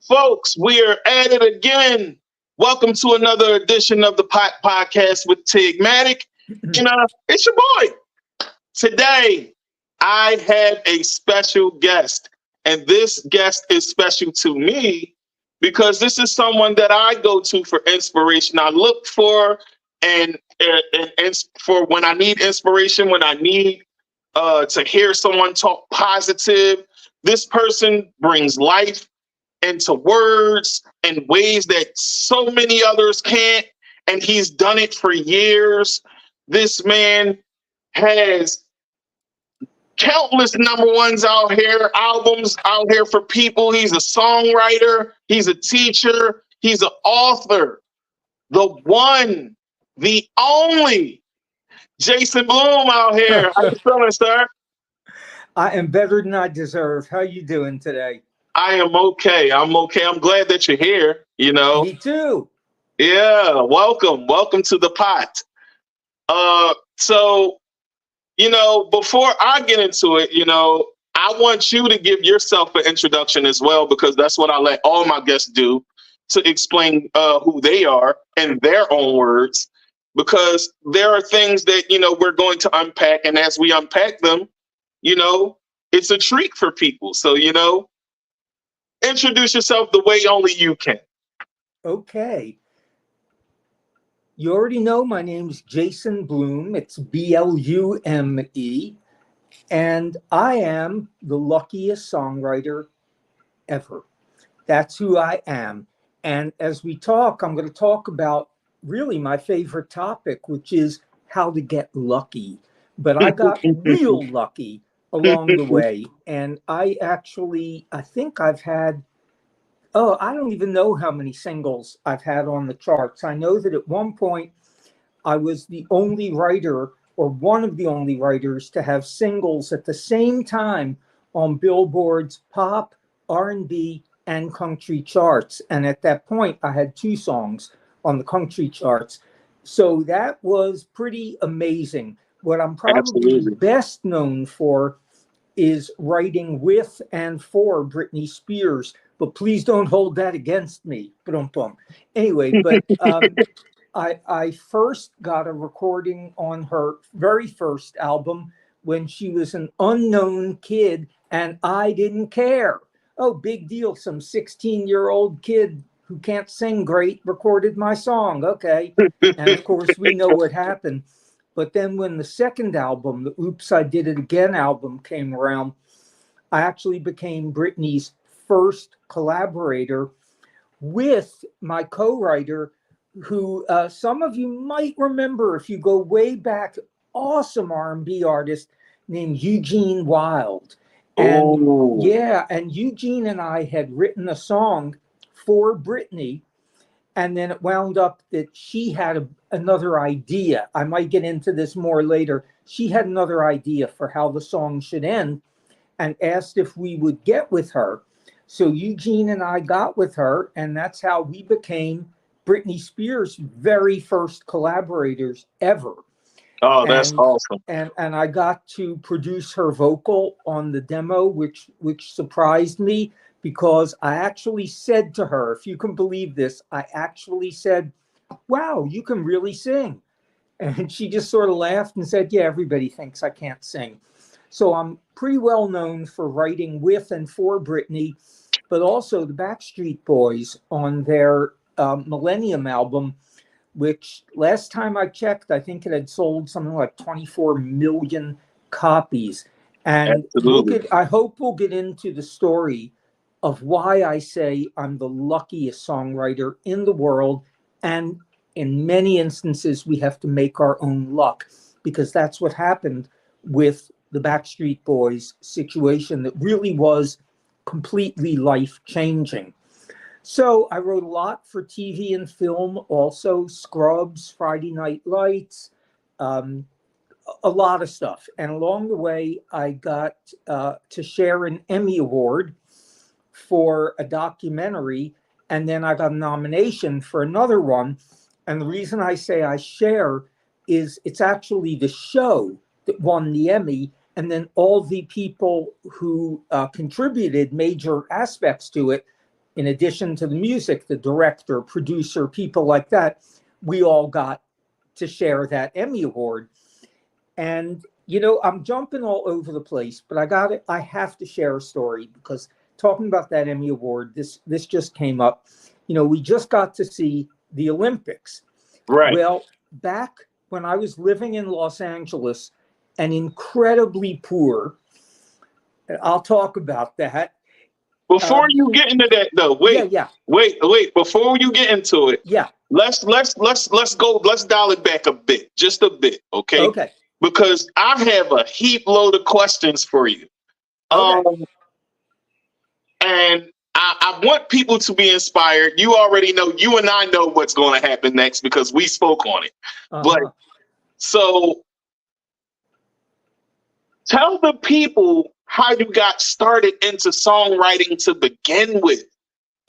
Folks, we are at it again. Welcome to another edition of the Pot Podcast with Tigmatic. It's your boy. Today, I have a special guest, and this guest is special to me because this is someone that I go to for inspiration. I look for and for when I need inspiration, when I need to hear someone talk positive. This person brings life into words in ways that so many others can't, and he's done it for years. This man has countless number ones out here, albums out here for people. He's a songwriter, he's a teacher, he's an author. The one, the only Jason Blume out here. How you feeling, sir? I am better than I deserve. How you doing today? I am okay. I'm okay. I'm glad that you're here, Me too. Yeah, welcome. Welcome to the pot. So, before I get into it, I want you to give yourself an introduction as well, because that's what I let all my guests do, to explain who they are in their own words, because there are things that, we're going to unpack. And as we unpack them, it's a treat for people. So, introduce yourself the way only you can. Okay. You already know my name's Jason Blume. It's Blume. And I am the luckiest songwriter ever. That's who I am. And as we talk, I'm going to talk about really my favorite topic, which is how to get lucky. But I got real lucky along the way. And I think I've had, I don't even know how many singles I've had on the charts. I know that at one point I was the only writer, or one of the only writers, to have singles at the same time on Billboard's pop, R&B, and country charts. And at that point, I had 2 songs on the country charts. So that was pretty amazing. What I'm probably best known for is writing with and for Britney Spears, but please don't hold that against me. Anyway, but I first got a recording on her very first album when she was an unknown kid, and I didn't care. Oh, big deal. Some 16-year-old kid who can't sing great recorded my song. Okay. And of course, we know what happened. But then when the second album, the Oops, I Did It Again album, came around, I actually became Britney's first collaborator with my co-writer, who some of you might remember if you go way back, awesome R&B artist named Eugene Wilde. And and Eugene and I had written a song for Britney. And then it wound up that she had another idea. I might get into this more later. She had another idea for how the song should end and asked if we would get with her. So Eugene and I got with her, and that's how we became Britney Spears' very first collaborators ever. Oh, that's awesome. And I got to produce her vocal on the demo, which surprised me, because I actually said to her, if you can believe this, I actually said, wow, you can really sing. And she just sort of laughed and said, yeah, everybody thinks I can't sing. So I'm pretty well known for writing with and for Britney, but also the Backstreet Boys on their Millennium album, which last time I checked, I think it had sold something like 24 million copies. And I hope we'll get into the story of why I say I'm the luckiest songwriter in the world. And in many instances, we have to make our own luck, because that's what happened with the Backstreet Boys situation that really was completely life-changing. So I wrote a lot for TV and film, also Scrubs, Friday Night Lights, a lot of stuff. And along the way, I got to share an Emmy Award for a documentary, and then I got a nomination for another one. And the reason I say I share is it's actually the show that won the Emmy, and then all the people who contributed major aspects to it in addition to the music, the director, producer, people like that, we all got to share that Emmy Award. And, I'm jumping all over the place, but I have to share a story, because talking about that Emmy Award, this just came up. We just got to see the Olympics. Right. Well, back when I was living in Los Angeles and incredibly poor, I'll talk about that. Before you get into that, though, wait. Before you get into it, let's go. Let's dial it back a bit, just a bit, okay? Okay. Because I have a heap load of questions for you. Okay. And I want people to be inspired. You already know. You and I know what's going to happen next because we spoke on it. But so, tell the people how you got started into songwriting to begin with.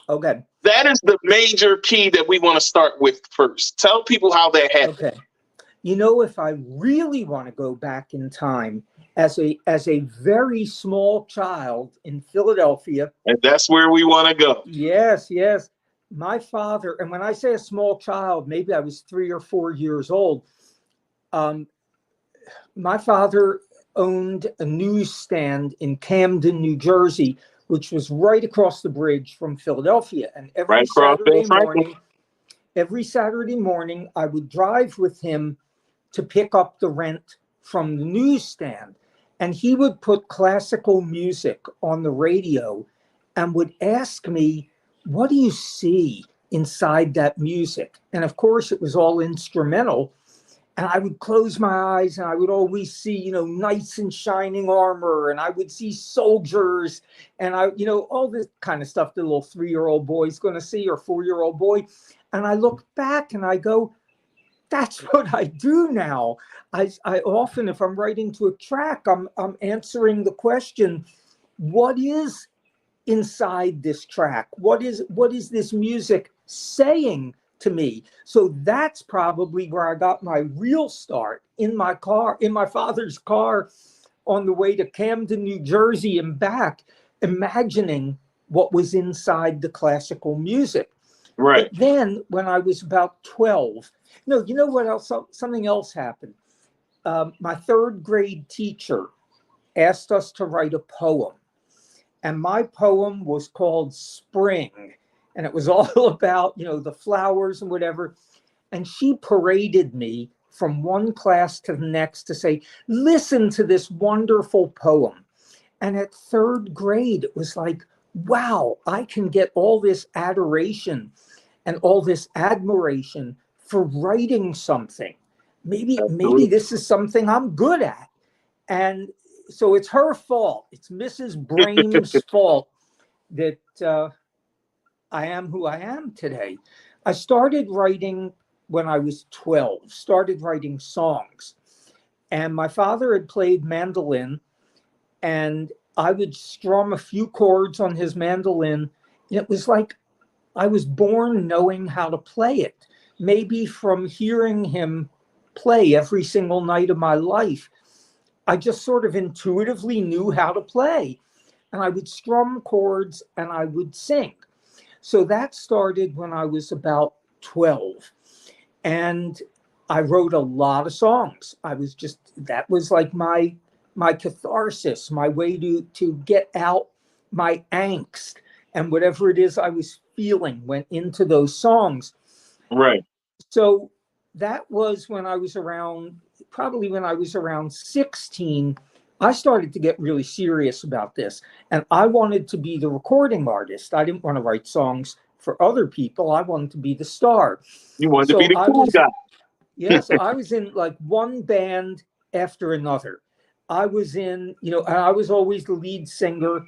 Okay. That is the major key that we want to start with first. Tell people how that happened. Okay. If I really want to go back in time, as a very small child in Philadelphia. And that's where we want to go. Yes. My father, and when I say a small child, maybe I was 3 or 4 years old. My father owned a newsstand in Camden, New Jersey, which was right across the bridge from Philadelphia. And every Saturday morning, I would drive with him to pick up the rent from the newsstand. And he would put classical music on the radio and would ask me, what do you see inside that music? And of course, it was all instrumental. And I would close my eyes and I would always see, knights in shining armor. And I would see soldiers and all this kind of stuff the little 3-year-old boy's going to see, or 4-year-old boy. And I look back and I go, that's what I do now. I often, if I'm writing to a track, I'm answering the question, what is inside this track? What is this music saying to me? So that's probably where I got my real start, in my car, in my father's car on the way to Camden, New Jersey and back, imagining what was inside the classical music. Right. But then when I was about 12, you know what else? Something else happened. My 3rd grade teacher asked us to write a poem. And my poem was called Spring. And it was all about, the flowers and whatever. And she paraded me from one class to the next to say, listen to this wonderful poem. And at 3rd grade, it was like, wow, I can get all this adoration and all this admiration for writing something. Maybe this is something I'm good at. And so it's her fault. It's Mrs. Brame's fault that I am who I am today. I started writing when I was 12, started writing songs. And my father had played mandolin, and I would strum a few chords on his mandolin. And it was like I was born knowing how to play it, maybe from hearing him play every single night of my life. I just sort of intuitively knew how to play. And I would strum chords and I would sing. So that started when I was about 12. And I wrote a lot of songs. That was like my catharsis, my way to get out my angst, and whatever it is I was feeling went into those songs. Right. So that was when I was around 16, I started to get really serious about this. And I wanted to be the recording artist. I didn't want to write songs for other people. I wanted to be the star. You wanted to be the cool guy. Yeah, so I was in like one band after another. I was in, I was always the lead singer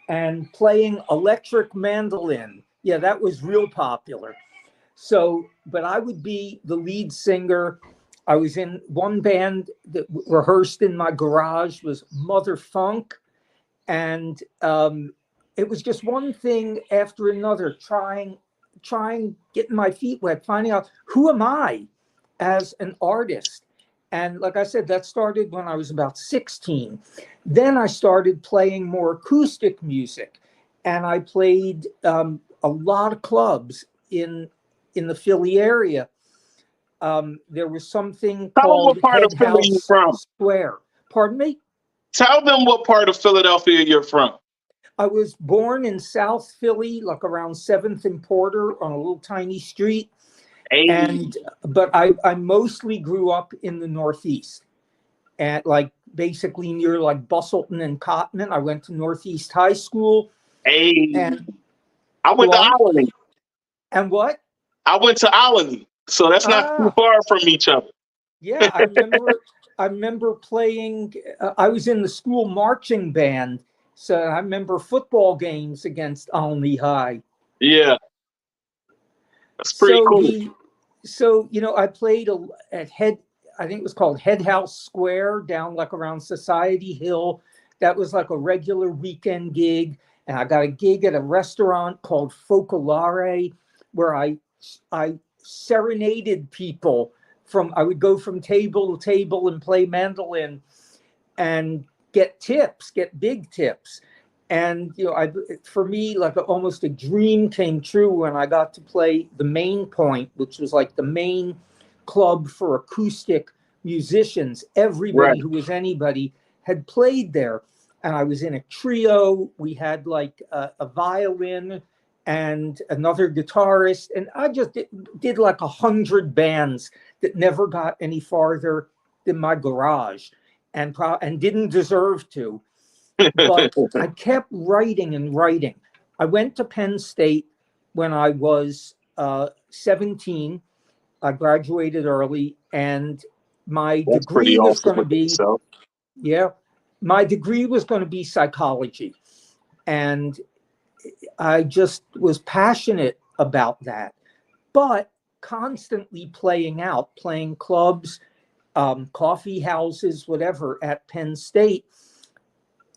and playing electric mandolin. Yeah, that was real popular. So, but I would be the lead singer. I was in one band that rehearsed in my garage, was Mother Funk. And it was just one thing after another, trying, getting my feet wet, finding out who am I as an artist. And like I said, that started when I was about 16. Then I started playing more acoustic music. And I played a lot of clubs in the Philly area. There was something Tell them called what part of Head Philly you're House from. Square. Pardon me? Tell them what part of Philadelphia you're from. I was born in South Philly, like around 7th and Porter on a little tiny street. Hey. But I mostly grew up in the Northeast, at like basically near like Bustleton and Cotton. I went to Northeast High School. Hey. And I went to Alany. And what? I went to Alany. So that's not too far from each other. Yeah, I remember playing. I was in the school marching band, so I remember football games against Alney High. Yeah, that's pretty cool. I played at Head. I think it was called Head House Square down like around Society Hill. That was like a regular weekend gig, and I got a gig at a restaurant called Focolare, where I serenaded people. I would go from table to table and play mandolin and get big tips. And, for me, like almost a dream came true when I got to play the Main Point, which was like the main club for acoustic musicians. Everybody who was anybody had played there. And I was in a trio. We had like a violin and another guitarist, and I just did like 100 bands that never got any farther than my garage, and didn't deserve to. But I kept writing and writing. I went to Penn State when I was 17. I graduated early, and my degree was going to be my degree was going to be psychology, and I just was passionate about that, but constantly playing clubs, coffee houses, whatever, at Penn State.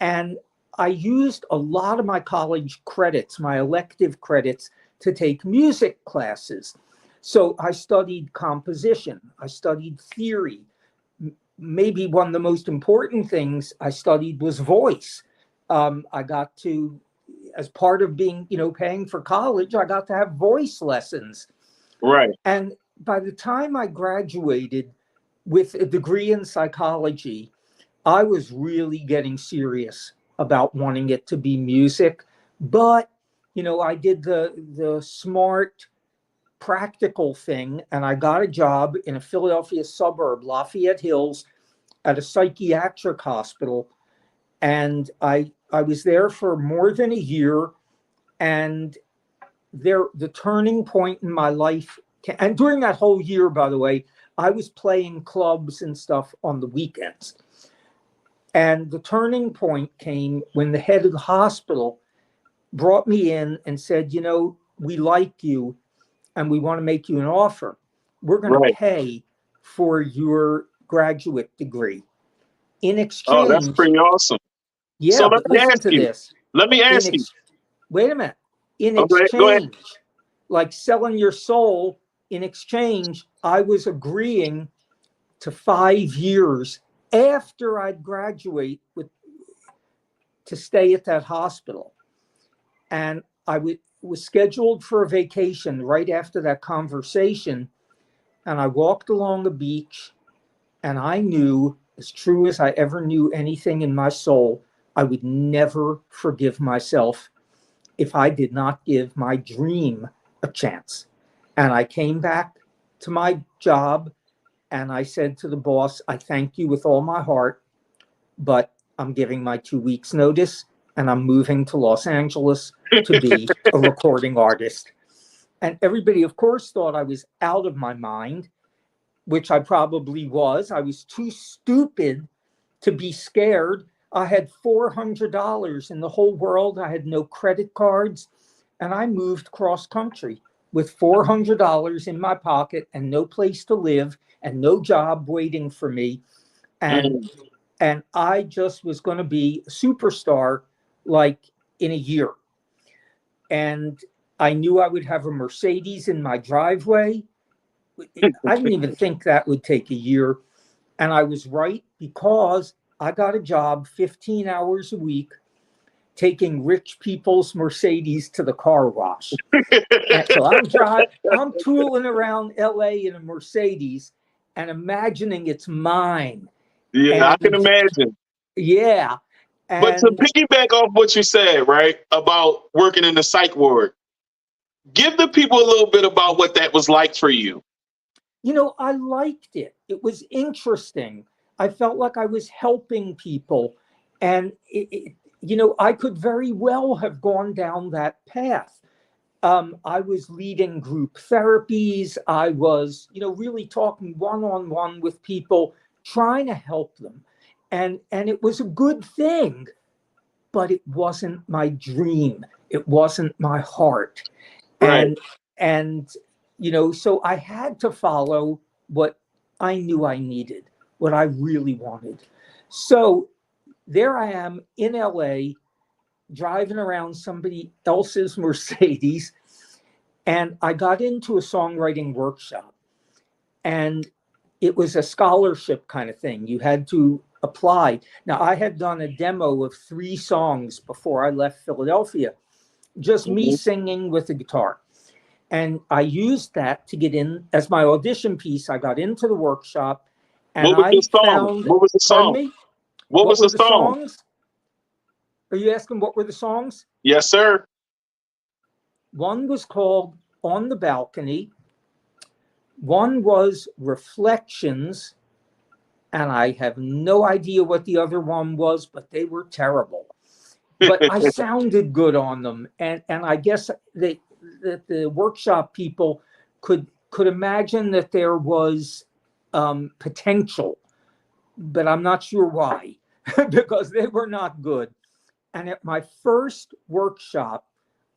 And I used a lot of my college credits, my elective credits, to take music classes. So I studied composition, I studied theory. Maybe one of the most important things I studied was voice. I got to, as part of being, paying for college, I got to have voice lessons. Right. And by the time I graduated with a degree in psychology, I was really getting serious about wanting it to be music. But, I did the smart, practical thing, and I got a job in a Philadelphia suburb, Lafayette Hills, at a psychiatric hospital. And I was there for more than a year, and the turning point in my life, and during that whole year, by the way, I was playing clubs and stuff on the weekends. And the turning point came when the head of the hospital brought me in and said, we like you and we want to make you an offer. We're going to pay for your graduate degree. In exchange. Oh, that's pretty awesome. Yeah, so but listen to this. Let me ask you. Wait a minute. In exchange, like selling your soul, in exchange, I was agreeing to 5 years after I'd graduate to stay at that hospital. And I was scheduled for a vacation right after that conversation. And I walked along the beach, and I knew, as true as I ever knew anything in my soul, I would never forgive myself if I did not give my dream a chance. And I came back to my job, and I said to the boss, I thank you with all my heart, but I'm giving my 2 weeks notice, and I'm moving to Los Angeles to be a recording artist. And everybody, of course, thought I was out of my mind, which I probably was. I was too stupid to be scared. I had $400 in the whole world. I had no credit cards. And I moved cross country with $400 in my pocket and no place to live and no job waiting for me. And I just was going to be a superstar like in a year. And I knew I would have a Mercedes in my driveway. I didn't even think that would take a year. And I was right, because I got a job 15 hours a week taking rich people's Mercedes to the car wash. And so I'm tooling around LA in a Mercedes and imagining it's mine. Yeah, I can And imagine. yeah. But to And piggyback off what you said, right, about working in the psych ward, give the people a little bit about what that was like for you. I liked it. It was interesting. I felt like I was helping people. And, I could very well have gone down that path. I was leading group therapies. I was, really talking one-on-one with people, trying to help them. And it was a good thing, but it wasn't my dream. It wasn't my heart. Right. And so I had to follow what I knew I needed, what I really wanted. So there I am in LA, driving around somebody else's Mercedes, and I got into a songwriting workshop, and it was a scholarship kind of thing. You had to apply. Now, I had done a demo of 3 songs before I left Philadelphia, just me singing with a guitar. And I used that to get in as my audition piece. I got into the workshop, and What was the song? What was the song? Pardon me? What was were the song? songs? Are you asking what were the songs? Yes, sir. One was called On the Balcony. One was Reflections. And I have no idea what the other one was, but they were terrible. But I sounded good on them. And I guess that the workshop people could imagine that there was potential, but I'm not sure why, because they were not good. And at my first workshop,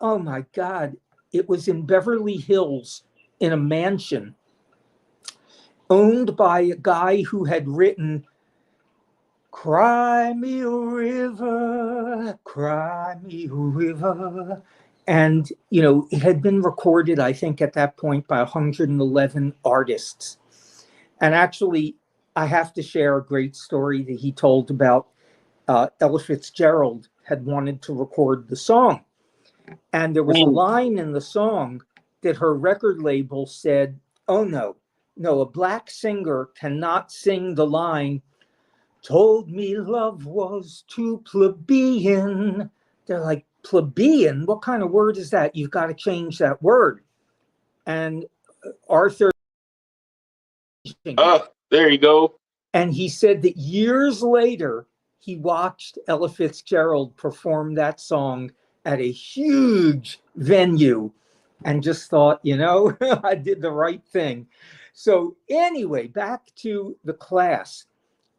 oh my God, it was in Beverly Hills in a mansion owned by a guy who had written Cry Me a River, Cry Me a River. And, it had been recorded, I think, at that point by 111 artists. And actually, I have to share a great story that he told about Ella Fitzgerald had wanted to record the song. And there was a line in the song that her record label said, oh, no, a Black singer cannot sing the line, told me love was too plebeian. They're like, plebeian? What kind of word is that? You've got to change that word. And Arthur. There you go. And he said that years later, he watched Ella Fitzgerald perform that song at a huge venue and just thought, I did the right thing. So anyway, back to the class.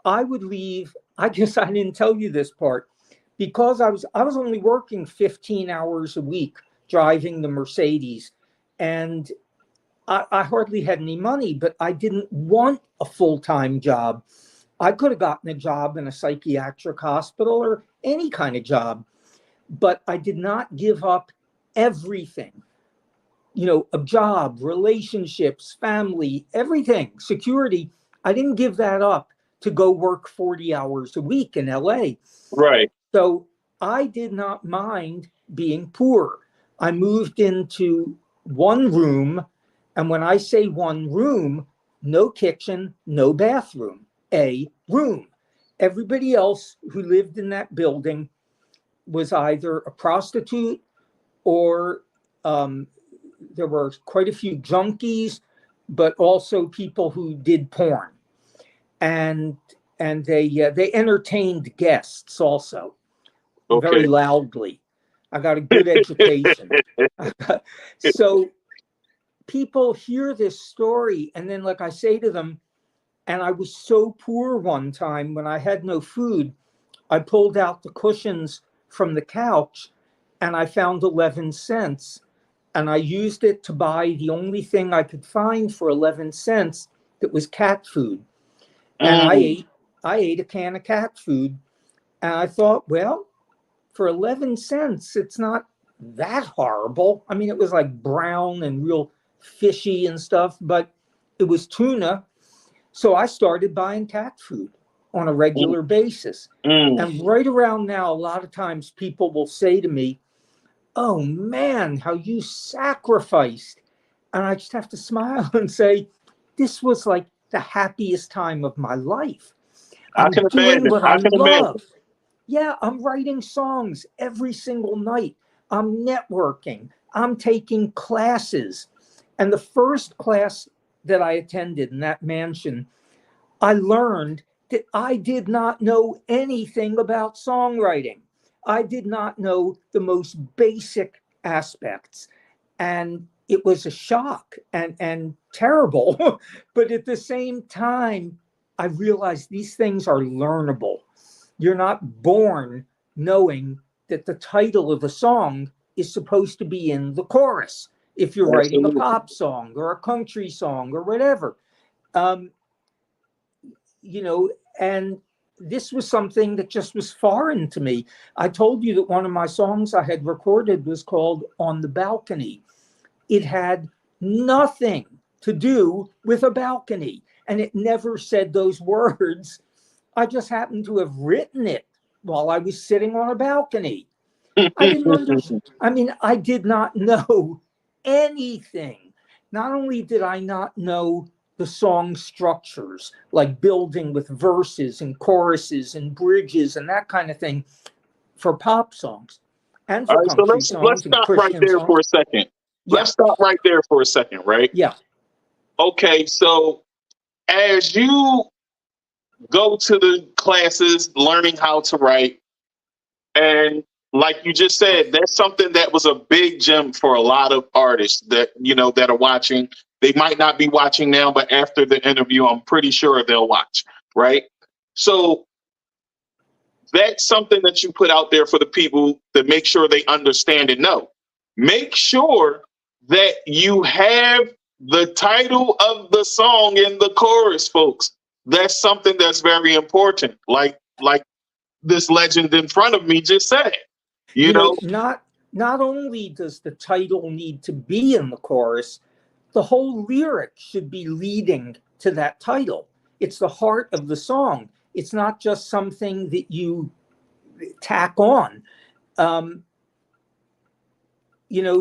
I would leave. I guess I didn't tell you this part, because I was only working 15 hours a week driving the Mercedes, and I hardly had any money, but I didn't want a full-time job. I could have gotten a job in a psychiatric hospital or any kind of job, but I did not give up everything. A job, relationships, family, everything, security. I didn't give that up to go work 40 hours a week in LA. Right. So I did not mind being poor. I moved into one room. And when I say one room, no kitchen, no bathroom, a room. Everybody else who lived in that building was either a prostitute or there were quite a few junkies, but also people who did porn. And they entertained guests also, very loudly. I got a good education. So people hear this story, and then, like I say to them, and I was so poor one time when I had no food, I pulled out the cushions from the couch and I found 11 cents. And I used it to buy the only thing I could find for 11 cents that was cat food. And I ate a can of cat food. And I thought, well, for 11 cents, it's not that horrible. I mean, it was like brown and real fishy and stuff, but it was tuna. So I started buying cat food. on a regular basis. And right around now, a lot of times people will say to me, "Oh man, how you sacrificed." And I just have to smile and say, this was like the happiest time of my life. I I'm can doing imagine. what I I can imagine. love. Yeah, I'm writing songs every single night. I'm networking. I'm taking classes. And the first class that I attended in that mansion, I learned that I did not know anything about songwriting. I did not know the most basic aspects. And it was a shock and terrible. But at the same time, I realized these things are learnable. You're not born knowing that the title of a song is supposed to be in the chorus if you're writing a Absolutely. pop song or a country song or whatever. Um, and this was something that just was foreign to me. I told you that one of my songs I had recorded was called On the Balcony. It had nothing to do with a balcony, and it never said those words. I just happened to have written it while I was sitting on a balcony. I didn't understand. I mean, I did not know anything. Not only did I not know the song structures, like building with verses and choruses and bridges and that kind of thing for pop songs and All for right, so country let's songs and stop right Christian there songs. for a second. Yeah, Let's stop right there for a second, right? yeah. Okay, so as you go to the classes, learning how to write, and like you just said, that's something that was a big gem for a lot of artists that that are watching. They might not be watching now, but after the interview, I'm pretty sure they'll watch, right? So that's something that you put out there for the people to make sure they understand and know. Make sure that you have the title of the song in the chorus, folks. That's something that's very important. Like this legend in front of me just said. You know, Not only does the title need to be in the chorus, the whole lyric should be leading to that title. It's the heart of the song. It's not just something that you tack on. Um,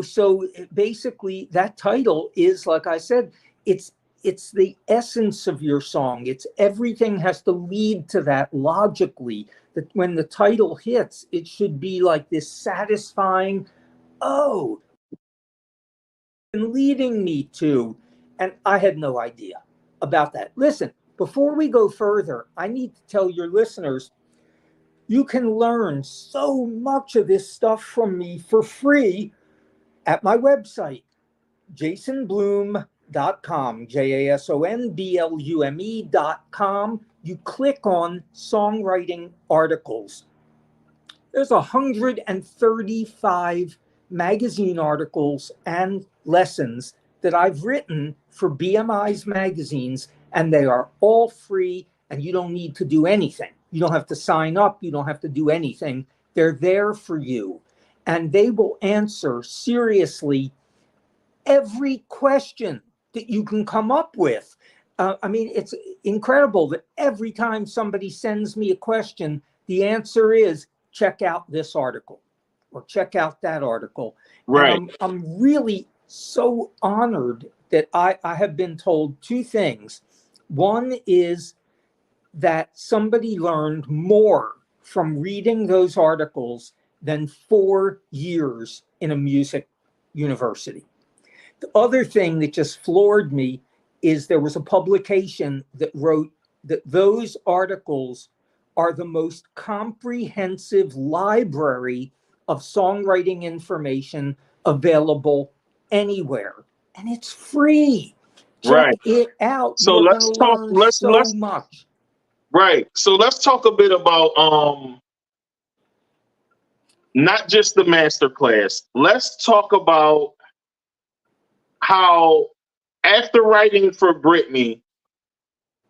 so basically that title is, like I said, it's the essence of your song. It's everything has to lead to that logically, that when the title hits, it should be like this satisfying, oh, and leading me to. And I had no idea about that. Listen, before we go further, I need to tell your listeners, you can learn so much of this stuff from me for free at my website, jasonblume.com, JASONBLUME.com. You click on songwriting articles. There's 135 magazine articles and lessons that I've written for BMI's magazines, and they are all free, and you don't need to do anything. You don't have to sign up. You don't have to do anything. They're there for you, and they will answer seriously every question that you can come up with. It's incredible that every time somebody sends me a question, the answer is check out this article or check out that article. right. And I'm really so honored that I have been told two things. One is that somebody learned more from reading those articles than 4 years in a music university. The other thing that just floored me is there was a publication that wrote that those articles are the most comprehensive library of songwriting information available anywhere. And it's free. Check Right. it out. So You're going let's to talk. learn so Let's much. right. So let's talk a bit about not just the master class. Let's talk about how after writing for Britney,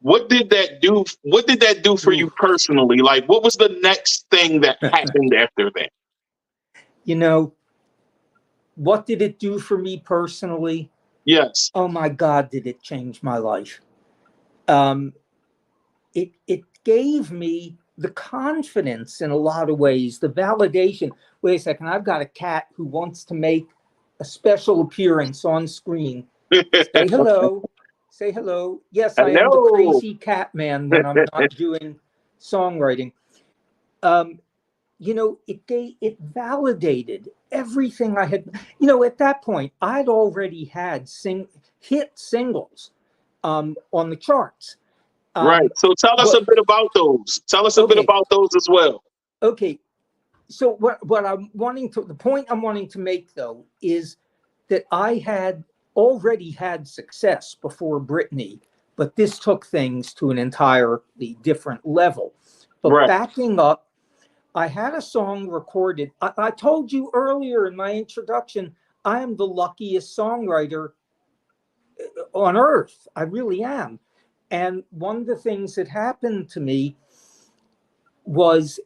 what did that do? What did that do for you Ooh. personally? Like, what was the next thing that happened after that? What did it do for me personally? Yes. Oh my God, did it change my life? It gave me the confidence in a lot of ways, the validation. Wait a second, I've got a cat who wants to make a special appearance on screen. Say hello. Say hello. Yes, I am the Hello. crazy cat man when I'm not doing songwriting. It validated everything I had. At that point, I'd already had hit singles on the charts. Right. So tell us a bit about those. Tell us a bit about those as well. Okay. So the point I'm wanting to make, though, is that I had already had success before Britney, but this took things to an entirely different level. But backing up, I had a song recorded. I told you earlier in my introduction, I am the luckiest songwriter on earth. I really am. And one of the things that happened to me was,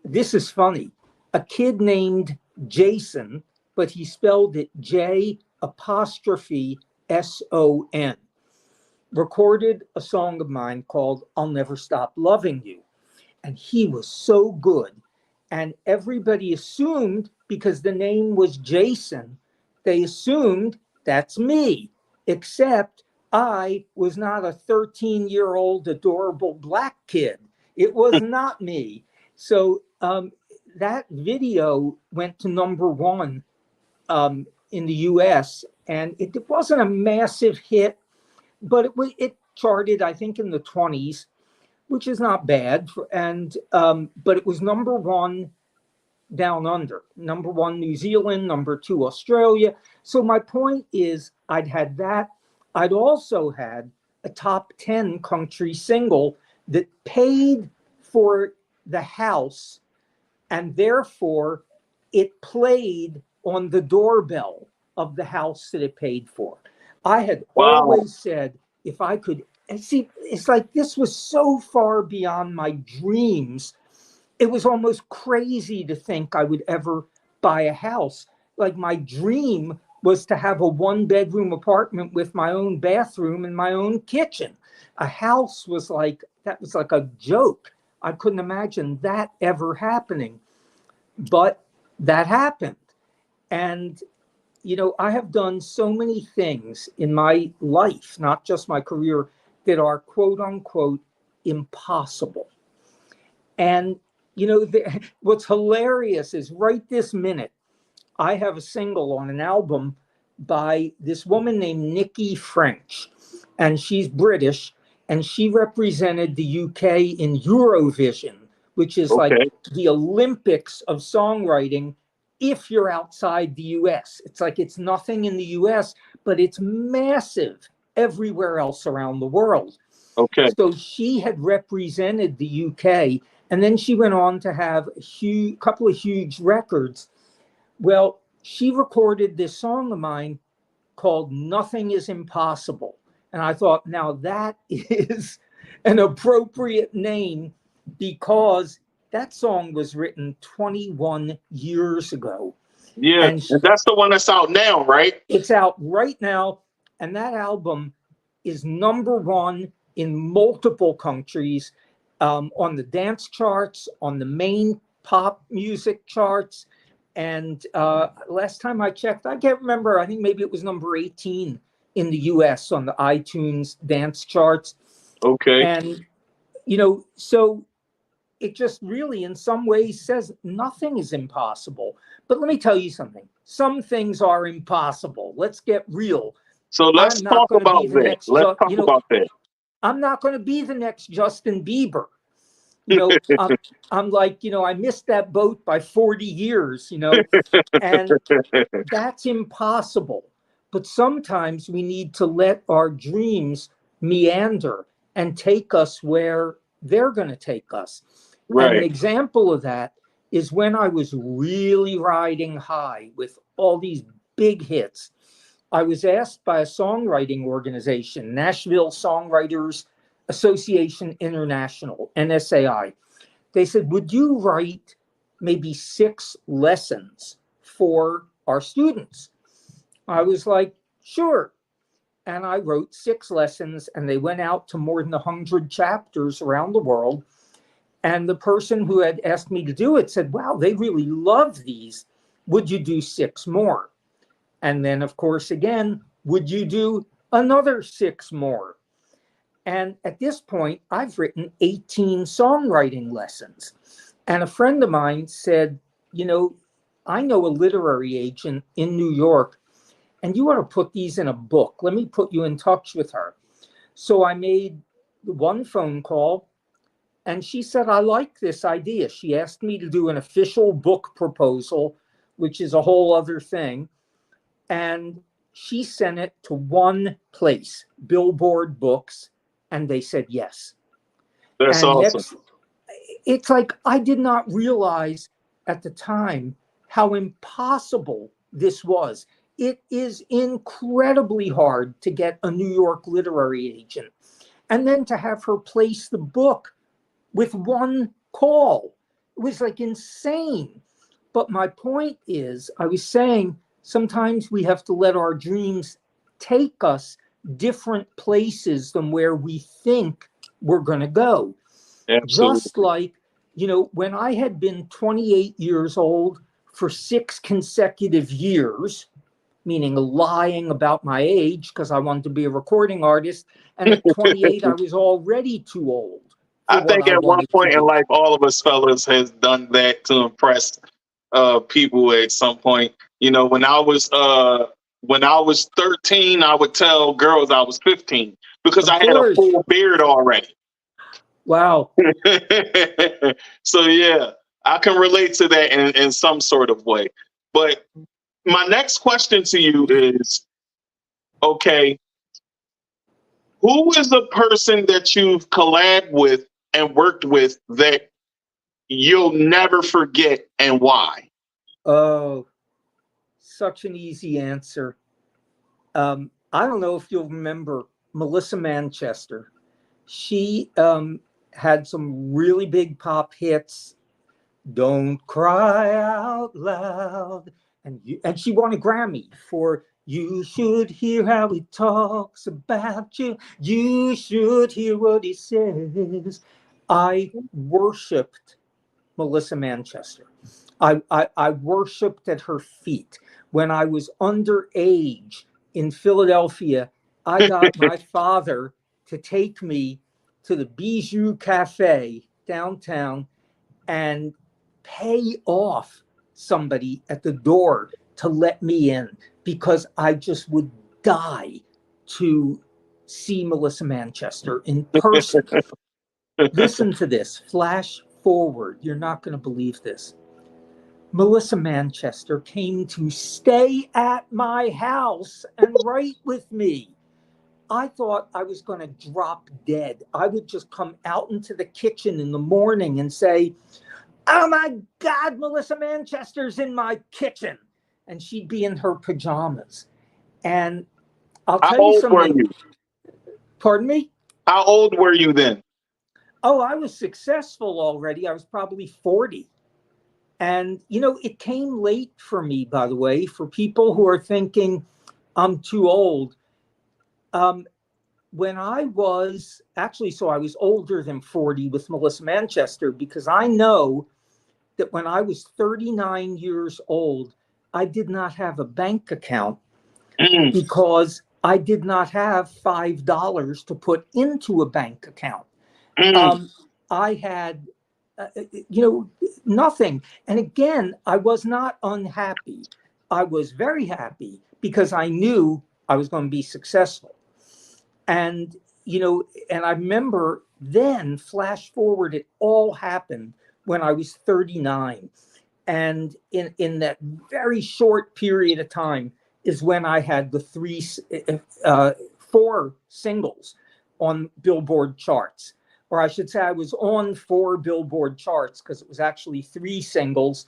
this is funny, a kid named Jason, but he spelled it J''S''O''N, recorded a song of mine called I'll Never Stop Loving You. And he was so good. And everybody assumed, because the name was Jason, they assumed that's me, except I was not a 13-year-old adorable black kid. It was not me. So that video went to #1 in the US, and it wasn't a massive hit, but it charted, I think, in the 20s, which is not bad. But it was #1 down under, #1 New Zealand, #2 Australia. So my point is, I'd had that. I'd also had a top 10 country single that paid for the house, and therefore it played on the doorbell of the house that it paid for. I had always said, if I could see, it's like this was so far beyond my dreams. It was almost crazy to think I would ever buy a house. Like, my dream was to have a 1-bedroom apartment with my own bathroom and my own kitchen. A house was like a joke. I couldn't imagine that ever happening, but that happened. And, I have done so many things in my life, not just my career, that are quote unquote impossible. And, what's hilarious is right this minute, I have a single on an album by this woman named Nikki French, and she's British, and she represented the UK in Eurovision, which is like the Olympics of songwriting if you're outside the US. It's like it's nothing in the US, but it's massive everywhere else around the world. So she had represented the UK, and then she went on to have a couple of huge records. Well, she recorded this song of mine called Nothing is Impossible. And I thought, now that is an appropriate name, because that song was written 21 years ago. Yeah, and that's the one that's out now, right? It's out right now. And that album is #1 in multiple countries, on the dance charts, on the main pop music charts. And last time I checked, I can't remember, I think maybe it was number 18 in the US on the iTunes dance charts. And, so it just really in some ways says nothing is impossible. But let me tell you something. Some things are impossible. Let's get real. So let's talk about that. I'm not going to be the next Justin Bieber. I'm like, I missed that boat by 40 years, and that's impossible. But sometimes we need to let our dreams meander and take us where they're going to take us. And an example of that is when I was really riding high with all these big hits. I was asked by a songwriting organization, Nashville Songwriters Association International, NSAI. They said, would you write maybe 6 lessons for our students? I was like, sure. and I wrote 6 lessons, and they went out to more than 100 chapters around the world. And the person who had asked me to do it said, wow, they really love these. Would you do 6 more? And then, of course, again, would you do another 6 more? And at this point, I've written 18 songwriting lessons. And a friend of mine said, you know, I know a literary agent in New York, and you ought to put these in a book. Let me put you in touch with her. So I made one phone call, and she said, I like this idea. She asked me to do an official book proposal, which is a whole other thing. And she sent it to one place, Billboard Books, and they said yes. That's And awesome. it's like I did not realize at the time how impossible this was. It is incredibly hard to get a New York literary agent. And then to have her place the book with one call. It was like insane. But my point is, I was saying, sometimes we have to let our dreams take us different places than where we think we're going to go. Absolutely. Just like, you know, when I had been 28 years old for 6 consecutive years, meaning lying about my age because I wanted to be a recording artist, and at 28, I was already too old for I what think I at one wanted to point in do. life, all of us fellas has done that to impress people at some point. You know, when I was 13, I would tell girls I was 15 because Of I had a course. full beard already. Wow. So yeah, I can relate to that in some sort of way. But my next question to you is, okay, who is a person that you've collabed with and worked with that you'll never forget, and why? Oh, such an easy answer. I don't know if you'll remember Melissa Manchester. She had some really big pop hits. Don't cry out loud. And she won a Grammy for You Should Hear How He Talks About You. You should hear what he says. I worshipped Melissa Manchester. I worshipped at her feet. When I was underage in Philadelphia, I got my father to take me to the Bijou Cafe downtown and pay off somebody at the door to let me in because I just would die to see Melissa Manchester in person. Listen to this. Flash forward. You're not going to believe this. Melissa Manchester came to stay at my house and write with me. I thought I was going to drop dead. I would just come out into the kitchen in the morning and say, oh my God, Melissa Manchester's in my kitchen. And she'd be in her pajamas. And I'll How tell you old were something. you? Pardon me? How old were you then? Oh, I was successful already. I was probably 40. And, you know, it came late for me, by the way, for people who are thinking I'm too old. When I was so I was older than 40 with Melissa Manchester, because I know that when I was 39 years old, I did not have a bank account Mm. because I did not have $5 to put into a bank account. Mm. I had, nothing. And again, I was not unhappy. I was very happy because I knew I was going to be successful. And, and I remember then, flash forward, it all happened when I was 39. And in that very short period of time is when I had the 4 singles on Billboard charts. Or I should say I was on 4 Billboard charts because it was actually 3 singles,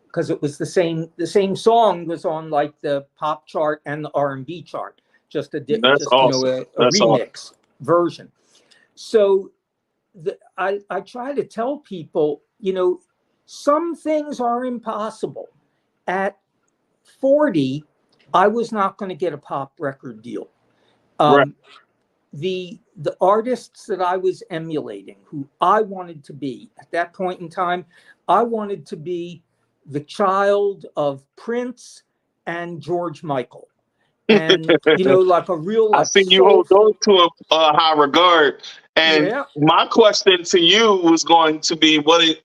because it was the same song was on like the pop chart and the R&B chart, just a That's awesome. That's remix awesome. version. So I try to tell people, some things are impossible. At 40, I was not going to get a pop record deal. Right. The artists that I was emulating, who I wanted to be at that point in time, I wanted to be the child of Prince and George Michael. And, like a real, I like, see you hold those soulful. to a high regard. And Yeah. my question to you was going to be, what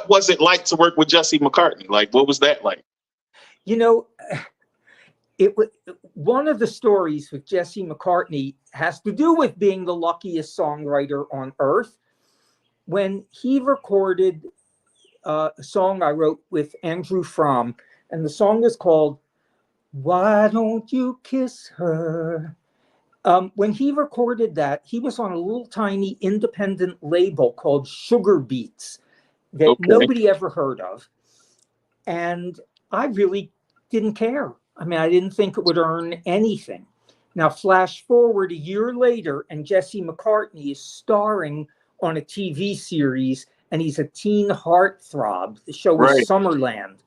was it like to work with Jesse McCartney? Like, what was that like? It was one of the stories with Jesse McCartney has to do with being the luckiest songwriter on earth. When he recorded a song I wrote with Andrew Fromm, and the song is called "Why Don't You Kiss Her?" When he recorded that, he was on a little tiny independent label called Sugar Beats that Okay. nobody ever heard of. And I really didn't care. I mean, I didn't think it would earn anything. Now, flash forward a year later, and Jesse McCartney is starring on a TV series, and he's a teen heartthrob. The show was Right. Summerland.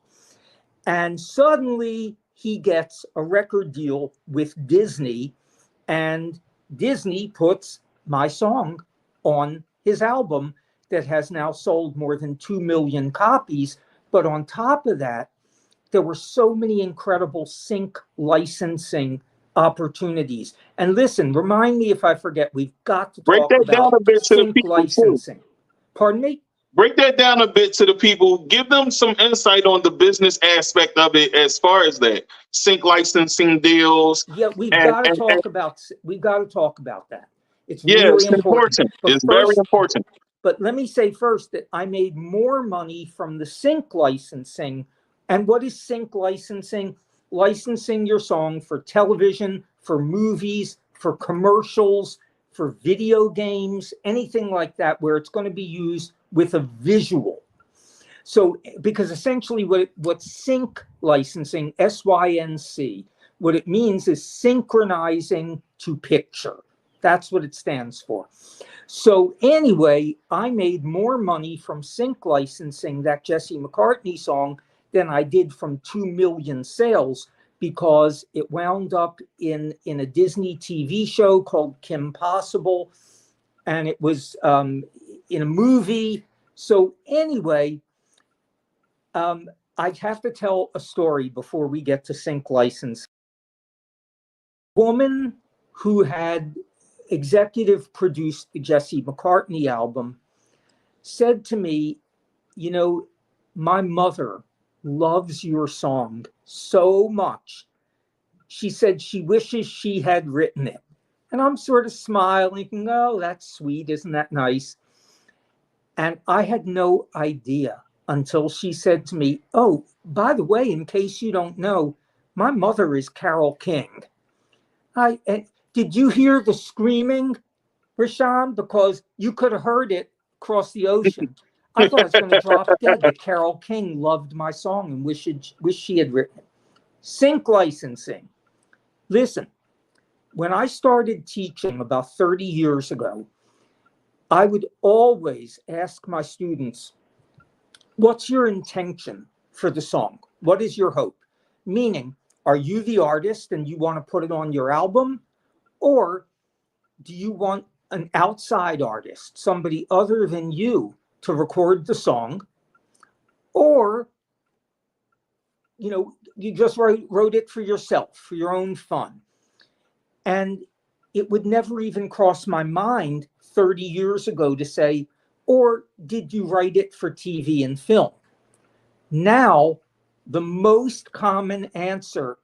And suddenly he gets a record deal with Disney, and Disney puts my song on his album that has now sold more than 2 million copies. But on top of that, there were so many incredible sync licensing opportunities. And listen, remind me if I forget, we've got to Break talk that down about a bit to the sync people too. licensing. Pardon me? Break that down a bit to the people. Give them some insight on the business aspect of it as far as that sync licensing deals. Yeah, we've And, got to and, and talk about that. It's yeah, really it's important. important. It's very important. But let me say first that I made more money from the sync licensing. And what is sync licensing? Licensing your song for television, for movies, for commercials, for video games, anything like that, where it's going to be used with a visual. So, because essentially what sync licensing, SYNC, what it means is synchronizing to picture. That's what it stands for. So anyway, I made more money from sync licensing that Jesse McCartney song than I did from 2 million sales, because it wound up in a Disney TV show called Kim Possible, and it was in a movie. So anyway, I have to tell a story before we get to sync license. A woman who had executive produced the Jesse McCartney album said to me, my mother loves your song so much. She said she wishes she had written it. And I'm sort of smiling, oh, that's sweet. Isn't that nice? And I had no idea until she said to me, oh, by the way, in case you don't know, my mother is Carole King. And did you hear the screaming, Rashawn? Because you could have heard it across the ocean. I thought I was going to drop dead that Carole King loved my song and wish she had written it. Sync licensing. Listen, when I started teaching about 30 years ago, I would always ask my students, what's your intention for the song? What is your hope? Meaning, are you the artist and you want to put it on your album? Or do you want an outside artist, somebody other than you, to record the song? Or, you just wrote it for yourself, for your own fun. And it would never even cross my mind 30 years ago to say, or did you write it for TV and film? Now, the most common answer,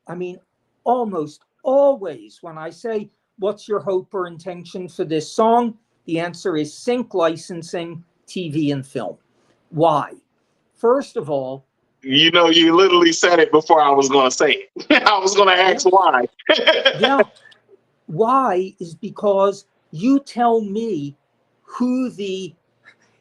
almost always when I say, what's your hope or intention for this song? The answer is sync licensing, TV and film. Why? First of all, you literally said it before I was going to say it. I was going to ask why. Yeah. Why is because you tell me who the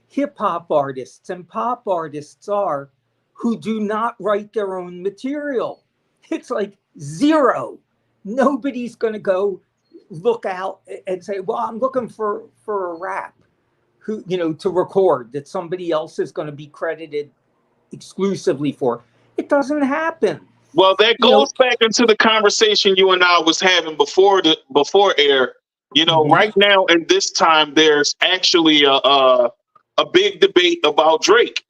hip hop artists and pop artists are who do not write their own material. It's like zero. Nobody's going to go look out and say, well, I'm looking for a rap to record that somebody else is going to be credited exclusively for. It doesn't happen. Well, that You know, goes back into the conversation you and I was having before air. mhm, Right now in this time, there's actually a big debate about Drake.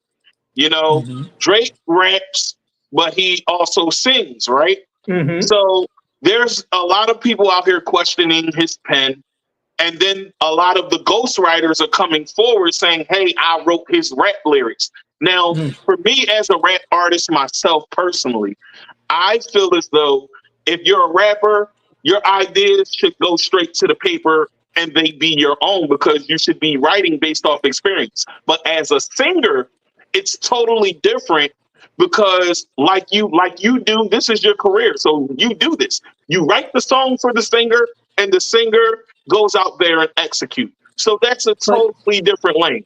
You know, mhm, Drake raps, but he also sings, right? mhm. So there's a lot of people out here questioning his pen. And then a lot of the ghostwriters are coming forward saying, hey, I wrote his rap lyrics. Now, Mm. for me as a rap artist myself personally, I feel as though if you're a rapper, your ideas should go straight to the paper and they be your own because you should be writing based off experience. But as a singer, it's totally different because like you do, this is your career. So you do this. You write the song for the singer and the singer goes out there and execute. So that's a But totally different lane.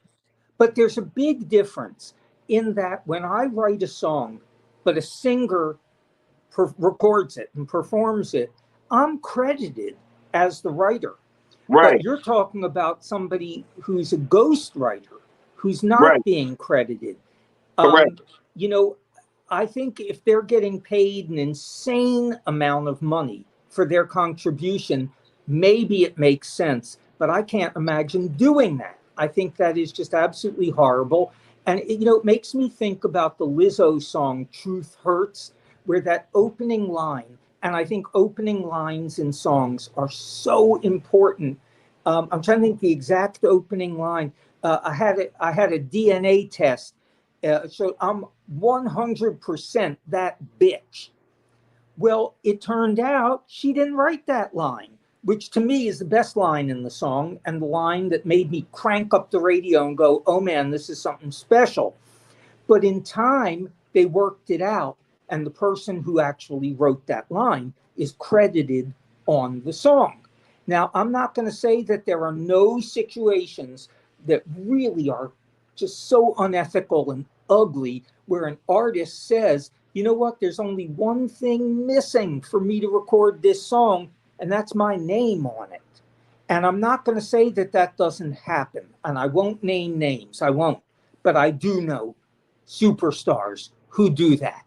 but there's a big difference in that when I write a song, but a singer records it and performs it, I'm credited as the writer. But Right, you're talking about somebody who's a ghost writer, who's right, not being credited. correct. Um, you know, I think if they're getting paid an insane amount of money for their contribution, maybe it makes sense. But I can't imagine doing that. I think that is just absolutely horrible. And it makes me think about the Lizzo song "Truth Hurts," where that opening line, and I think opening lines in songs are so important. I'm trying to think the exact opening line. I had a DNA test, so I'm 100% that bitch. Well, it turned out she didn't write that line, which to me is the best line in the song and the line that made me crank up the radio and go, oh man, this is something special. But in time, they worked it out. And the person who actually wrote that line is credited on the song. Now, I'm not going to say that there are no situations that really are just so unethical and ugly where an artist says, you know what, there's only one thing missing for me to record this song, and that's my name on it. And I'm not going to say that that doesn't happen. And I won't name names. I won't. But I do know superstars who do that.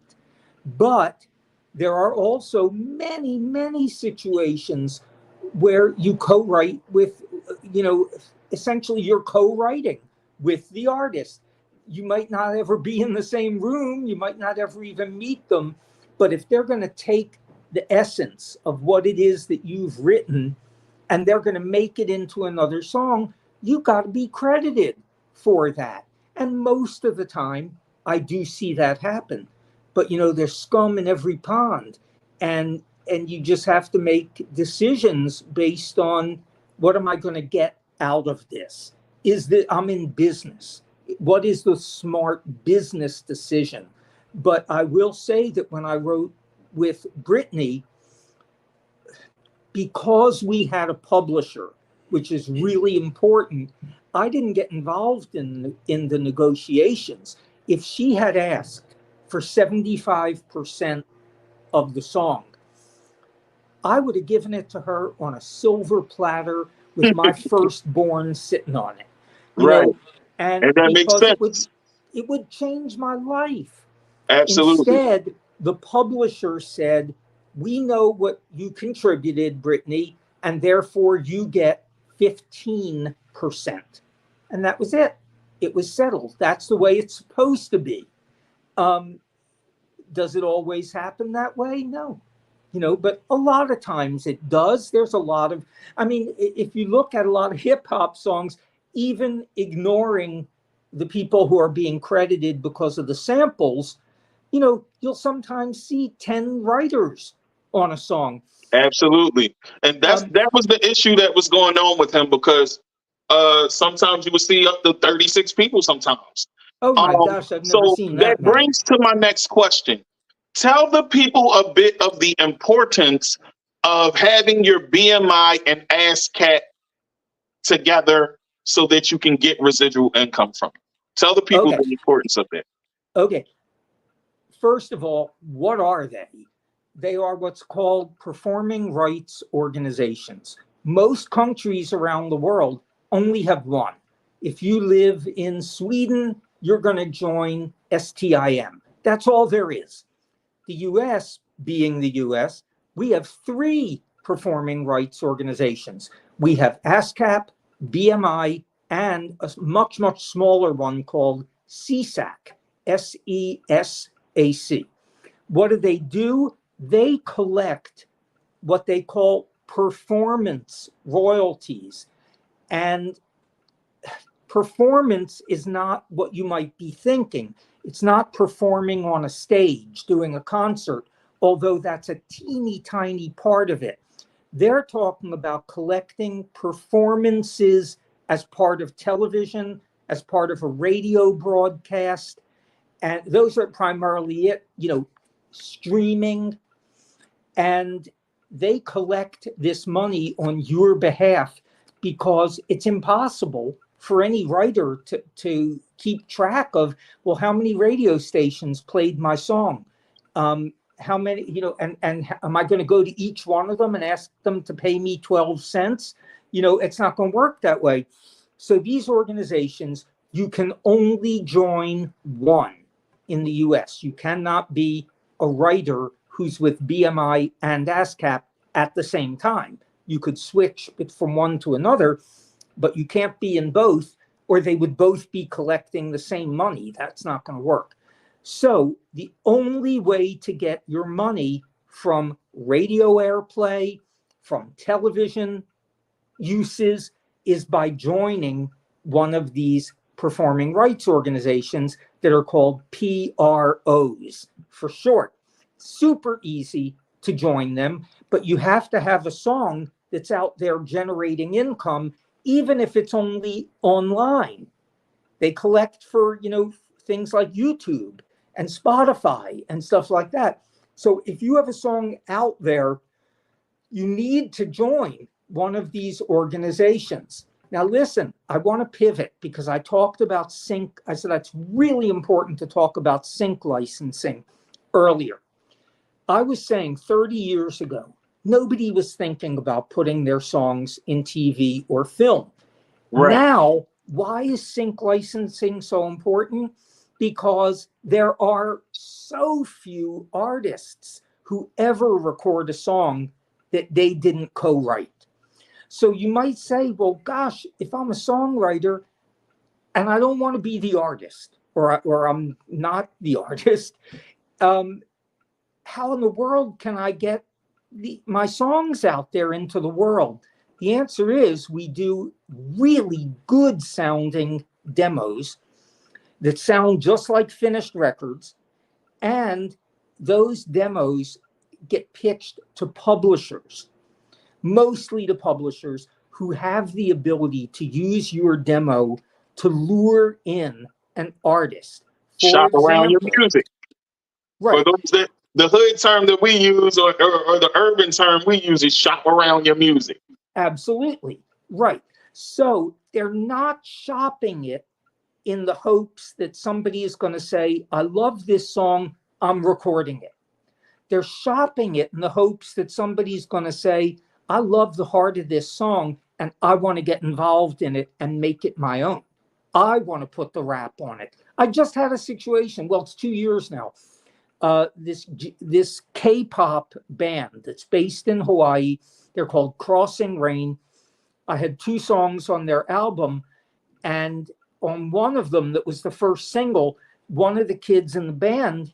But there are also many, many situations where you co-write with, essentially you're co-writing with the artist. You might not ever be in the same room. You might not ever even meet them. But if they're going to take the essence of what it is that you've written and they're going to make it into another song, you got to be credited for that. And most of the time, I do see that happen. But there's scum in every pond, and you just have to make decisions based on what am I going to get out of this? Is that I'm in business? What is the smart business decision? But I will say that when I wrote with Britney, because we had a publisher, which is really important, I didn't get involved in the negotiations. If she had asked for 75% of the song, I would have given it to her on a silver platter with my firstborn sitting on it. You Right. know, and And that makes because it would sense. it would change my life. Absolutely. Instead, the publisher said, we know what you contributed, Brittany, and therefore you get 15%. And that was it. It was settled. That's the way it's supposed to be. Um, does it always happen that way? No. But a lot of times it does. There's a lot of, I mean, if you look at a lot of hip hop songs, even ignoring the people who are being credited because of the samples, you'll sometimes see 10 writers on a song. Absolutely. And Um, that was the issue that was going on with him because sometimes you would see up to 36 people sometimes. oh my gosh, I've never So seen that that many. brings to my next question. Tell the people a bit of the importance of having your BMI and ASCAT together so that you can get residual income from it. Tell the people Okay, the importance of it. okay. First of all, what are they? They are what's called performing rights organizations. Most countries around the world only have one. If you live in Sweden, you're going to join STIM. That's all there is. the US, being the US, we have 3 performing rights organizations. We have ASCAP, BMI, and a much, much smaller one called SESAC, SESAC. What do? They collect what they call performance royalties. And performance is not what you might be thinking. It's not performing on a stage, doing a concert, although that's a teeny tiny part of it. They're talking about collecting performances as part of television, as part of a radio broadcast. And those are primarily it, streaming. And they collect this money on your behalf because it's impossible for any writer to keep track of, well, how many radio stations played my song? How many, and am I going to go to each one of them and ask them to pay me 12 cents? It's not going to work that way. So these organizations, you can only join one in the US. You cannot be a writer who's with BMI and ASCAP at the same time. You could switch it from one to another, but you can't be in both, or they would both be collecting the same money. That's not going to work. So the only way to get your money from radio airplay, from television uses, is by joining one of these performing rights organizations that are called PROs for short. Super easy to join them, but you have to have a song that's out there generating income, even if it's only online. They collect for, things like YouTube and Spotify and stuff like that. So if you have a song out there, you need to join one of these organizations. Now, listen, I want to pivot because I talked about sync. I said that's really important to talk about sync licensing earlier. I was saying 30 years ago, nobody was thinking about putting their songs in TV or film. Right. Now, why is sync licensing so important? Because there are so few artists who ever record a song that they didn't co-write. So you might say, well, gosh, if I'm a songwriter and I don't want to be the artist, or I'm not the artist, how in the world can I get my songs out there into the world? The answer is we do really good sounding demos that sound just like finished records. And those demos get pitched to publishers, mostly to publishers who have the ability to use your demo to lure in an artist. Shop around your music. Right. For those that, the hood term that we use or the urban term we use is shop around your music. Absolutely. Right. So they're not shopping it in the hopes that somebody is going to say, I love this song, I'm recording it. They're shopping it in the hopes that somebody's going to say, I love the heart of this song and I want to get involved in it and make it my own. I want to put the rap on it. I just had a situation, well, it's 2 years now. This K-pop band that's based in Hawaii, they're called Crossing Rain. I had 2 songs on their album, and on one of them that was the first single, one of the kids in the band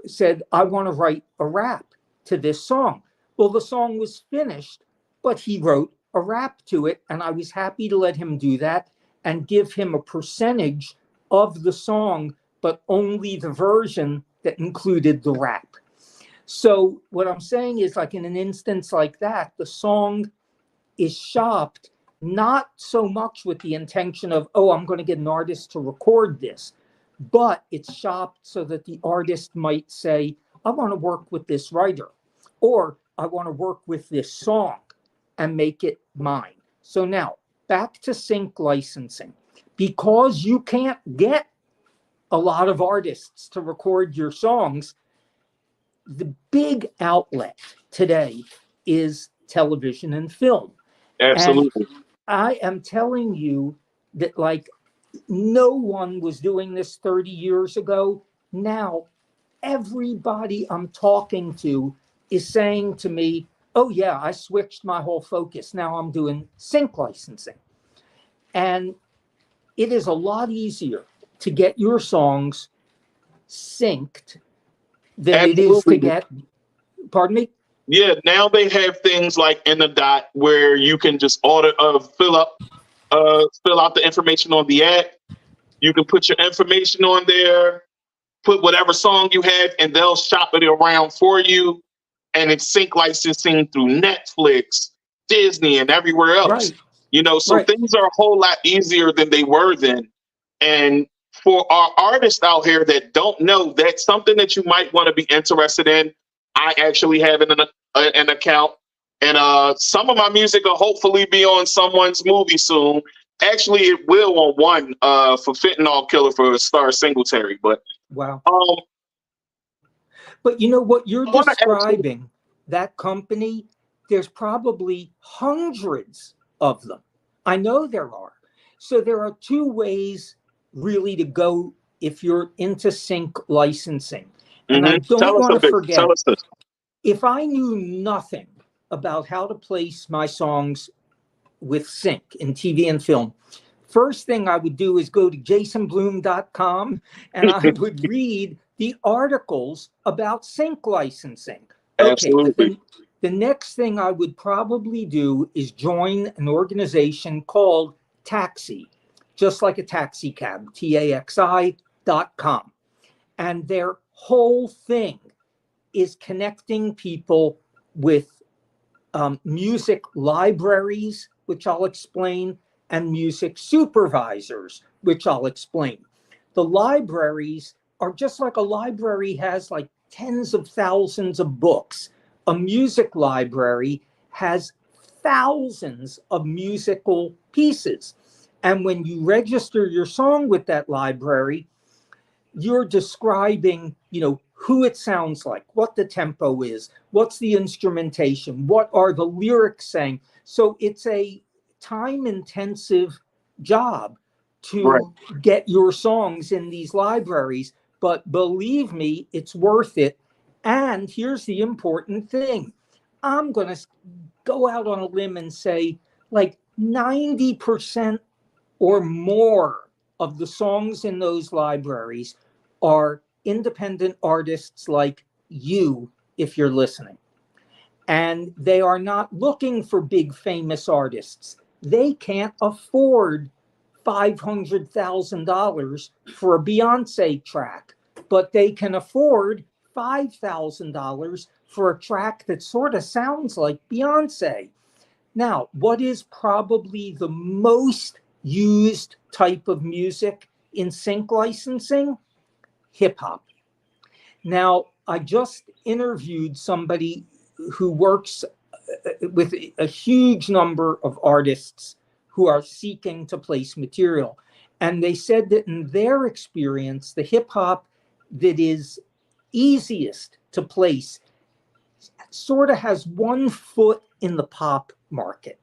said, I want to write a rap to this song. Well, the song was finished, but he wrote a rap to it, and I was happy to let him do that and give him a percentage of the song, but only the version that included the rap. So what I'm saying is, like in an instance like that, the song is shopped not so much with the intention of, oh, I'm going to get an artist to record this, but it's shopped so that the artist might say, I want to work with this writer, or I want to work with this song and make it mine. So now back to sync licensing. Because you can't get a lot of artists to record your songs, the big outlet today is television and film. Absolutely. And I am telling you that, like, no one was doing this 30 years ago. Now, everybody I'm talking to is saying to me, oh yeah, I switched my whole focus. Now I'm doing sync licensing. And it is a lot easier to get your songs synced than it is to get, pardon me? Yeah, now they have things like in the dot where you can just fill out the information on the app. You can put your information on there, put whatever song you have, and they'll shop it around for you. And it's sync licensing through Netflix, Disney, and everywhere else. Right. So things are a whole lot easier than they were then. And for our artists out here that don't know, that's something that you might want to be interested in. I actually have an account, and some of my music will hopefully be on someone's movie soon. Actually, it will on one for Fentanyl Killer for Star Singletary. But wow. But you know what you're describing, that company, there's probably hundreds of them. I know there are. So there are two ways really to go if you're into sync licensing. And I don't want to forget, if I knew nothing about how to place my songs with sync in TV and film, first thing I would do is go to jasonblume.com and I would read the articles about sync licensing. Okay, absolutely. The next thing I would probably do is join an organization called Taxi, just like a taxi cab, TAXI.com. And their whole thing is connecting people with music libraries, which I'll explain, and music supervisors, which I'll explain. The libraries are just like a library has like tens of thousands of books. A music library has thousands of musical pieces. And when you register your song with that library, you're describing, who it sounds like, what the tempo is, what's the instrumentation, what are the lyrics saying. So it's a time-intensive job to get your songs in these libraries. But believe me, it's worth it. And here's the important thing. I'm going to go out on a limb and say like 90% or more of the songs in those libraries are independent artists like you, if you're listening. And they are not looking for big famous artists. They can't afford $500,000 for a Beyonce track, but they can afford $5,000 for a track that sort of sounds like Beyonce. Now, what is probably the most used type of music in sync licensing? Hip hop. Now, I just interviewed somebody who works with a huge number of artists who are seeking to place material. And they said that in their experience, the hip hop that is easiest to place sort of has one foot in the pop market.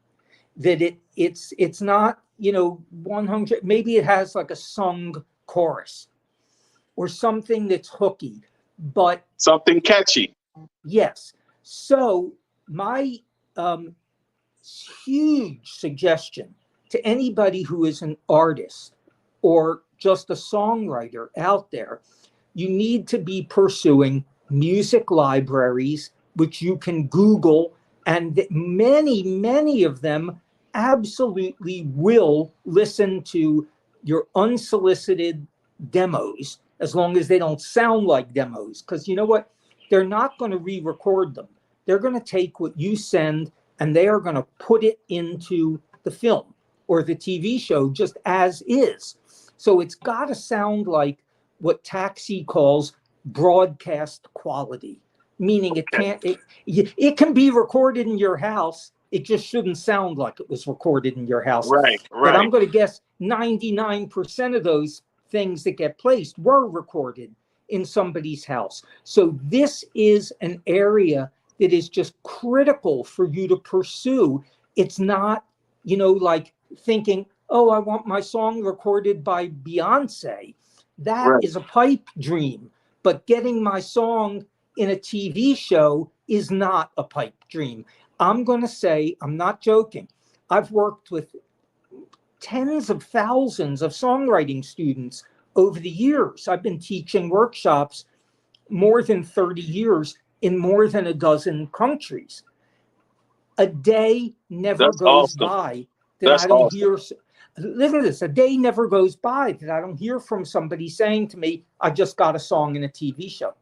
That it's not, 100, maybe it has like a sung chorus or something that's hooky, but something catchy. Yes. So my huge suggestion to anybody who is an artist or just a songwriter out there, you need to be pursuing music libraries, which you can Google, and many, many of them absolutely will listen to your unsolicited demos, as long as they don't sound like demos. Because you know what? They're not going to re-record them. They're going to take what you send and they are going to put it into the film or the TV show just as is. So it's got to sound like what Taxi calls broadcast quality, meaning it can be recorded in your house. It just shouldn't sound like it was recorded in your house. Right. But I'm going to guess 99% of those things that get placed were recorded in somebody's house. So this is an area that is just critical for you to pursue. It's not, like thinking, oh, I want my song recorded by Beyonce. That is a pipe dream. but getting my song in a TV show is not a pipe dream. I'm going to say, I'm not joking. I've worked with tens of thousands of songwriting students over the years. I've been teaching workshops more than 30 years in more than a dozen countries. A day never goes by that I don't hear. Listen to this. A day never goes by that I don't hear from somebody saying to me, I just got a song in a TV show.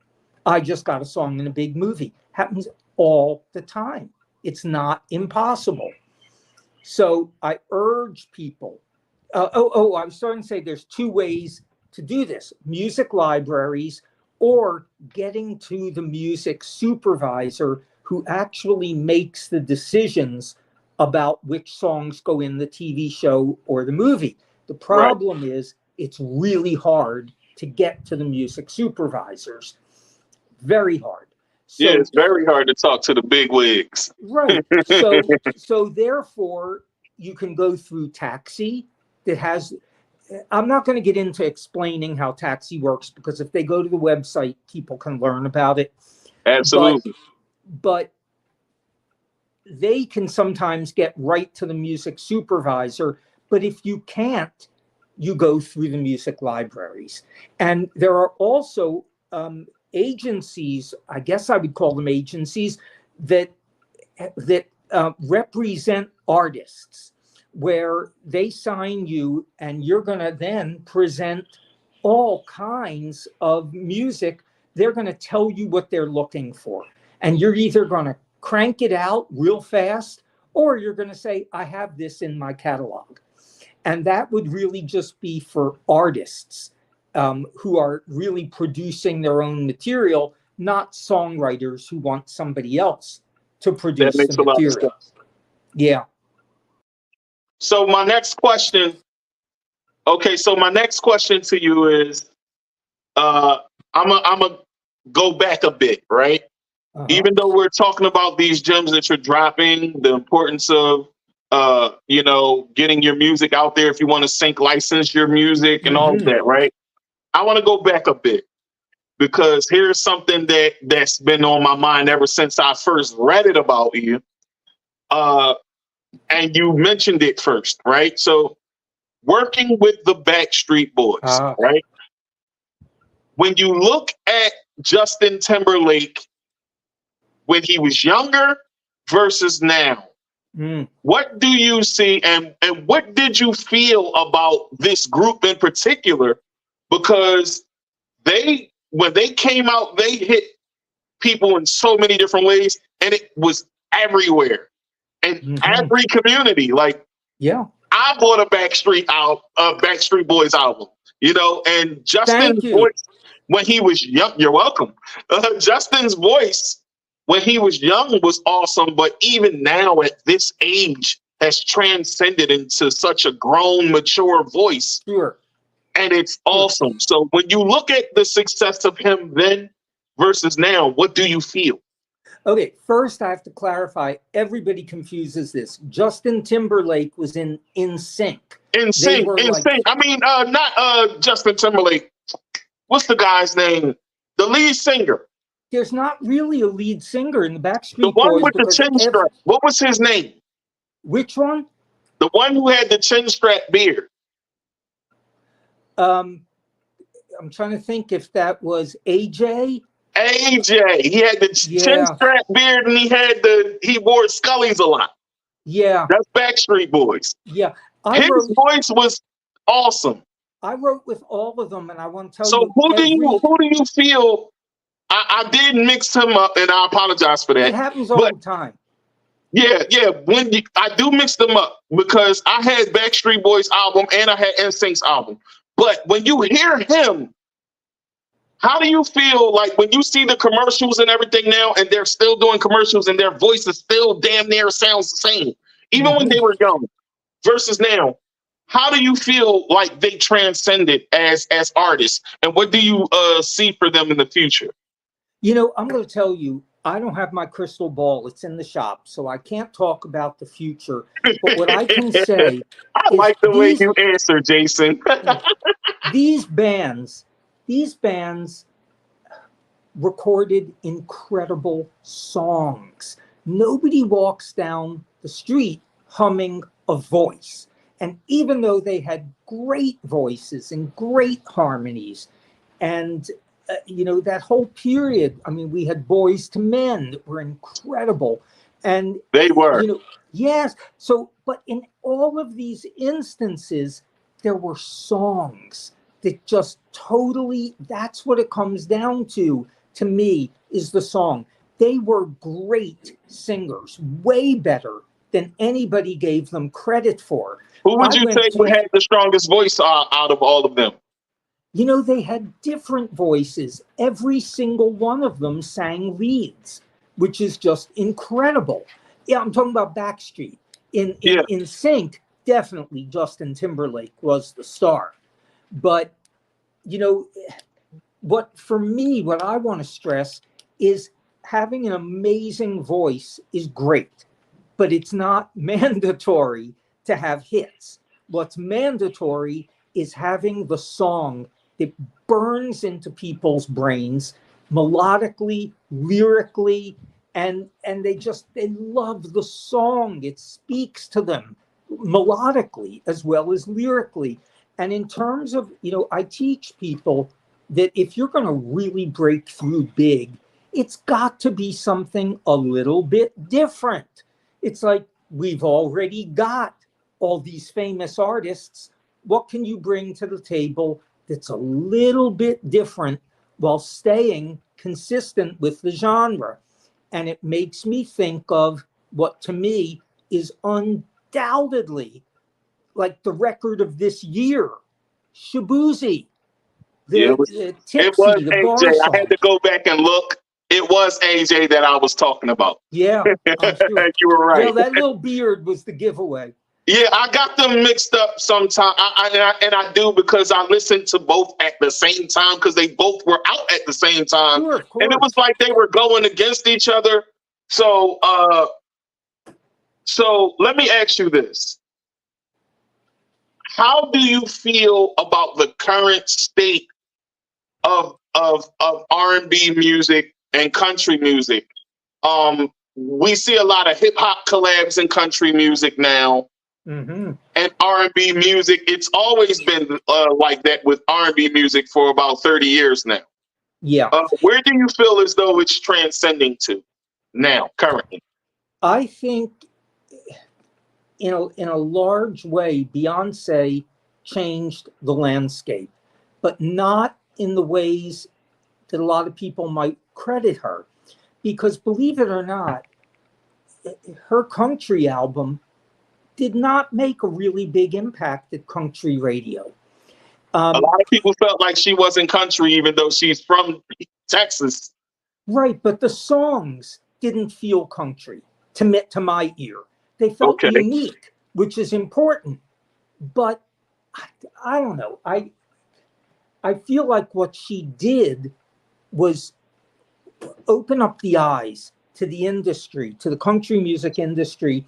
I just got a song in a big movie. Happens all the time. It's not impossible. So I urge people. I was starting to say there's two ways to do this: music libraries or getting to the music supervisor who actually makes the decisions about which songs go in the TV show or the movie. The problem is it's really hard to get to the music supervisors. Very hard. So, yeah, it's very hard to talk to the big wigs. Right. So therefore, you can go through Taxi that has, I'm not going to get into explaining how Taxi works, because if they go to the website, people can learn about it. Absolutely. But they can sometimes get right to the music supervisor. But if you can't, you go through the music libraries. And there are also agencies, I guess I would call them agencies, that represent artists, where they sign you and you're going to then present all kinds of music. They're going to tell you what they're looking for. And you're either going to crank it out real fast, or you're going to say, I have this in my catalog. And that would really just be for artists who are really producing their own material, not songwriters who want somebody else to produce the material. Yeah. So my next question to you is, I'm a go back a bit, right? Uh-huh. Even though we're talking about these gems that you're dropping, the importance of, getting your music out there if you want to sync license your music and all of that, right? I want to go back a bit, because here's something that's been on my mind ever since I first read it about you. And you mentioned it first, right? So working with the Backstreet Boys, right? When you look at Justin Timberlake when he was younger versus now, what do you see, and what did you feel about this group in particular? Because when they came out, they hit people in so many different ways, and it was everywhere in every community. Like, yeah, I bought a Backstreet Boys album, and Justin's voice when he was young. You're welcome. Justin's voice when he was young was awesome, but even now at this age has transcended into such a grown, mature voice. Sure. And it's awesome. So when you look at the success of him then versus now, what do you feel? Okay, first I have to clarify, everybody confuses this. Justin Timberlake was in NSYNC. NSYNC. I mean, not Justin Timberlake. What's the guy's name? The lead singer. There's not really a lead singer in the Backstreet Boys. The one with the chin strap. What was his name? Which one? The one who had the chin strap beard. I'm trying to think if that was AJ. AJ. He had the chin strap beard, and he wore Scully's a lot. Yeah. That's Backstreet Boys. Yeah. His voice was awesome. I wrote with all of them, and I want to tell you. So who do you feel? I did mix him up, and I apologize for that. It happens all the time. Yeah. I do mix them up, because I had Backstreet Boys album and I had NSYNC's album. But when you hear him, how do you feel like when you see the commercials and everything now, and they're still doing commercials and their voices still damn near sounds the same, even when they were young versus now? How do you feel like they transcended as artists, and what do you see for them in the future? I'm going to tell you, I don't have my crystal ball. It's in the shop, so I can't talk about the future. But what I can say, I like the way you answer, Jason. these bands, recorded incredible songs. Nobody walks down the street humming a voice. And even though they had great voices and great harmonies, and that whole period, I mean, we had Boys to Men that were incredible. And They were. Yes. So, but in all of these instances, there were songs that just totally, that's what it comes down to me, is the song. They were great singers, way better than anybody gave them credit for. Who would you say had the strongest voice out of all of them? They had different voices. Every single one of them sang leads, which is just incredible. Yeah, I'm talking about Backstreet. In Sync, definitely Justin Timberlake was the star. But, what I want to stress is having an amazing voice is great, but it's not mandatory to have hits. What's mandatory is having the song that burns into people's brains melodically, lyrically, and they love the song. It speaks to them melodically as well as lyrically. And in terms of, I teach people that if you're going to really break through big, it's got to be something a little bit different. It's like, we've already got all these famous artists. What can you bring to the table that's a little bit different while staying consistent with the genre? And it makes me think of what to me is undoubtedly like the record of this year, Shaboozey. It was AJ. I had to go back and look. It was AJ that I was talking about. Yeah, I'm sure. You were right. That little beard was the giveaway. Yeah, I got them mixed up sometimes. I do because I listened to both at the same time because they both were out at the same time. Sure, of course. And it was like they were going against each other. So let me ask you this. How do you feel about the current state of R&B music and country music? We see a lot of hip hop collabs in country music now. Mm-hmm. And R&B music, it's always been like that with R&B music for about 30 years now. Yeah. Where do you feel as though it's transcending to now, currently? I think in a large way, Beyonce changed the landscape, but not in the ways that a lot of people might credit her. Because believe it or not, her country album did not make a really big impact at country radio. A lot of people felt like she wasn't country, even though she's from Texas. Right, but the songs didn't feel country to my ear. They felt unique, which is important. But I don't know. I feel like what she did was open up the eyes to the industry, to the country music industry,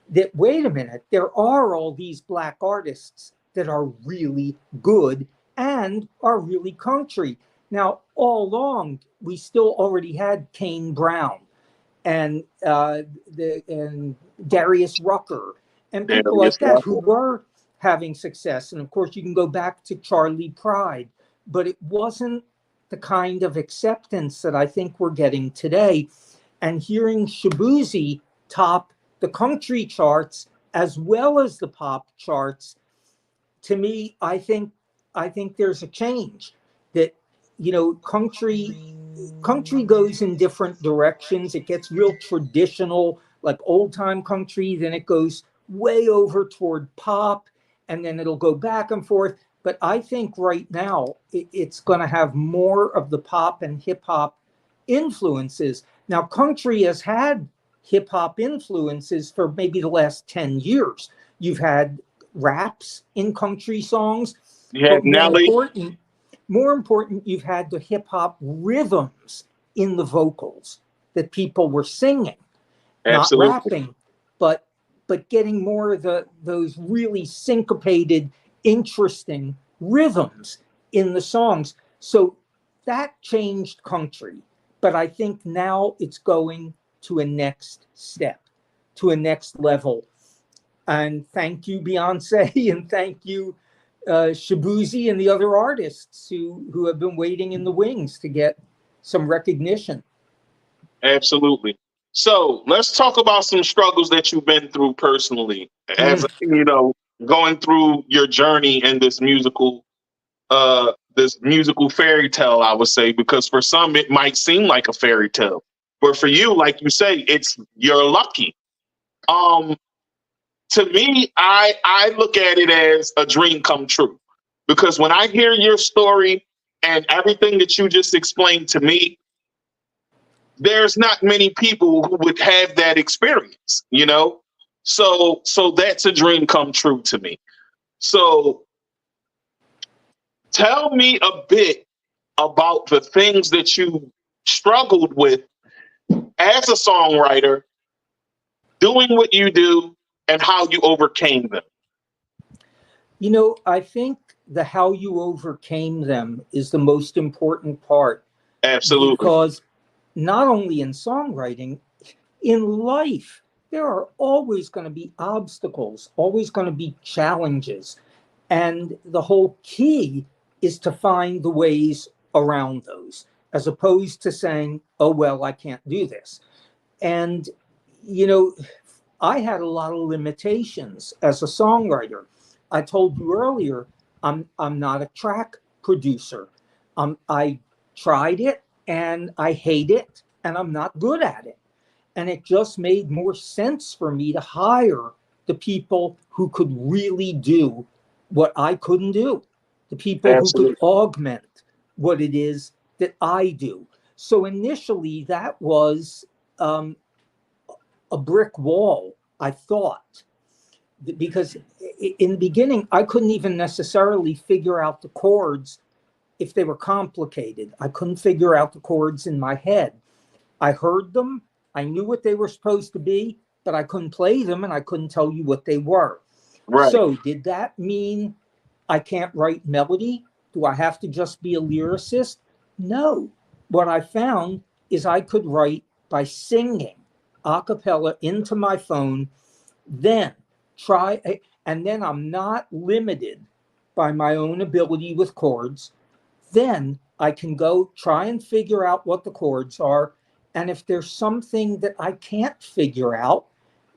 that, wait a minute, there are all these Black artists that are really good and are really country. Now, all along, we still already had Kane Brown and Darius Rucker and people like that who were having success. And of course, you can go back to Charlie Pride, but it wasn't the kind of acceptance that I think we're getting today. And hearing Shaboozey top the country charts as well as the pop charts, to me, I think there's a change. That, country goes in different directions. It gets real traditional, like old time country, then it goes way over toward pop, and then it'll go back and forth. But I think right now it's going to have more of the pop and hip hop influences. Now, country has had hip hop influences for maybe the last 10 years. You've had raps in country songs. Yeah, more important, you've had the hip hop rhythms in the vocals that people were singing, Absolutely. Not rapping, but getting more of those really syncopated, interesting rhythms in the songs. So that changed country. But I think now it's going to a next step, to a next level. And thank you, Beyonce, and thank you, Shabuzi, and the other artists who have been waiting in the wings to get some recognition. Absolutely. So let's talk about some struggles that you've been through personally, as you know, going through your journey in this musical fairy tale, I would say, because for some it might seem like a fairy tale, but for you, like you say, you're lucky. To me, I look at it as a dream come true, because when I hear your story and everything that you just explained to me, there's not many people who would have that experience, you know? So that's a dream come true to me. So tell me a bit about the things that you struggled with as a songwriter, doing what you do, and how you overcame them. You know, I think the how you overcame them is the most important part. Absolutely. Because not only in songwriting, in life, there are always going to be obstacles, always going to be challenges. And the whole key is to find the ways around those, as opposed to saying, oh, well, I can't do this. And, you know, I had a lot of limitations as a songwriter. I told you earlier, I'm not a track producer. I tried it and I hate it and I'm not good at it. And it just made more sense for me to hire the people who could really do what I couldn't do, the people Absolutely. who could augment what it is that I do. So initially, that was a brick wall, I thought, because in the beginning, I couldn't even necessarily figure out the chords if they were complicated. I couldn't figure out the chords in my head. I heard them, I knew what they were supposed to be, but I couldn't play them and I couldn't tell you what they were. Right. So did that mean I can't write melody? Do I have to just be a lyricist? No. What I found is I could write by singing a cappella into my phone, then and then I'm not limited by my own ability with chords. Then I can go try and figure out what the chords are. And if there's something that I can't figure out,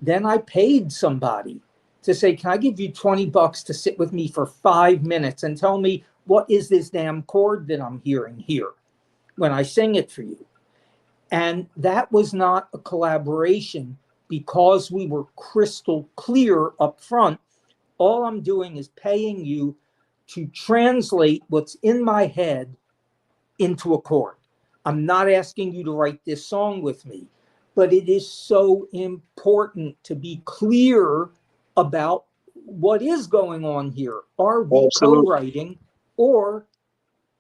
then I paid somebody to say, can I give you $20 to sit with me for 5 minutes and tell me what is this damn chord that I'm hearing here when I sing it for you? And that was not a collaboration because we were crystal clear up front. All I'm doing is paying you to translate what's in my head into a chord. I'm not asking you to write this song with me, but it is so important to be clear about what is going on here. Are we co-writing, or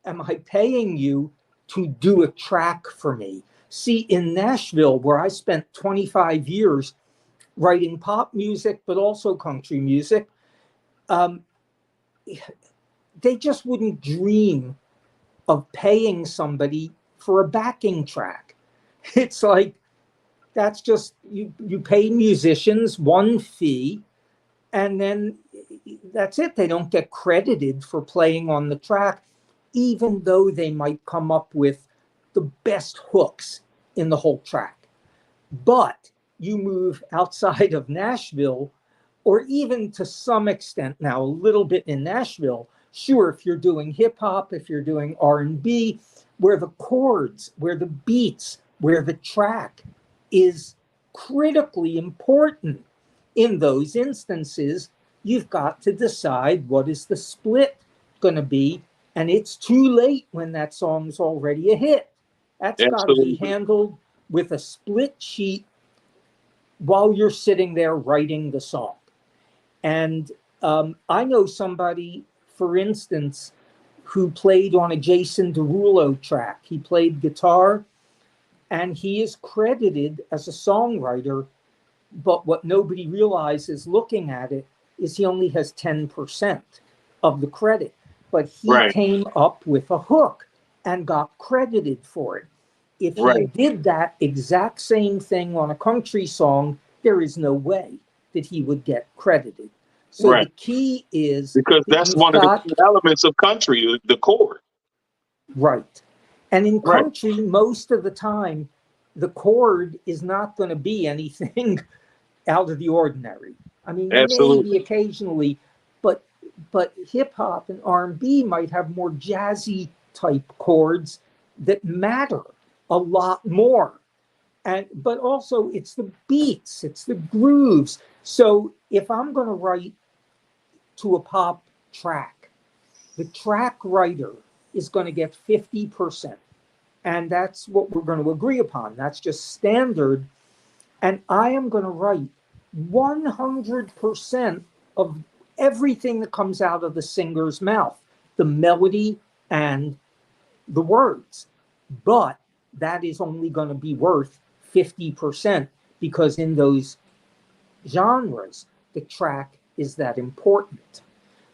am I paying you to do a track for me? See, in Nashville, where I spent 25 years writing pop music, but also country music, they just wouldn't dream of paying somebody for a backing track. It's like, that's just, you pay musicians one fee, and then that's it. They don't get credited for playing on the track, even though they might come up with the best hooks in the whole track. But you move outside of Nashville, or even to some extent now, a little bit in Nashville, sure, if you're doing hip hop, if you're doing R&B, where the chords, where the beats, where the track is critically important, in those instances, you've got to decide what is the split going to be. And it's too late when that song's already a hit. That's got to be handled with a split sheet while you're sitting there writing the song. And I know somebody, for instance, who played on a Jason Derulo track. He played guitar, and he is credited as a songwriter, but what nobody realizes looking at it is he only has 10% of the credit. But he came up with a hook and got credited for it. if he Right. did that exact same thing on a country song, there is no way that he would get credited. So Right. the key is Because that that's you've one of the got key elements of country, the chord. right. And in Right. country, most of the time, the chord is not going to be anything out of the ordinary. I mean, Absolutely. maybe occasionally, but hip hop and R&B might have more jazzy type chords that matter a lot more. But also it's the beats, it's the grooves. So if I'm going to write to a pop track, the track writer is going to get 50%. And that's what we're going to agree upon. That's just standard. And I am going to write 100% of everything that comes out of the singer's mouth, the melody and the words. But that is only going to be worth 50% because in those genres, the track is that important.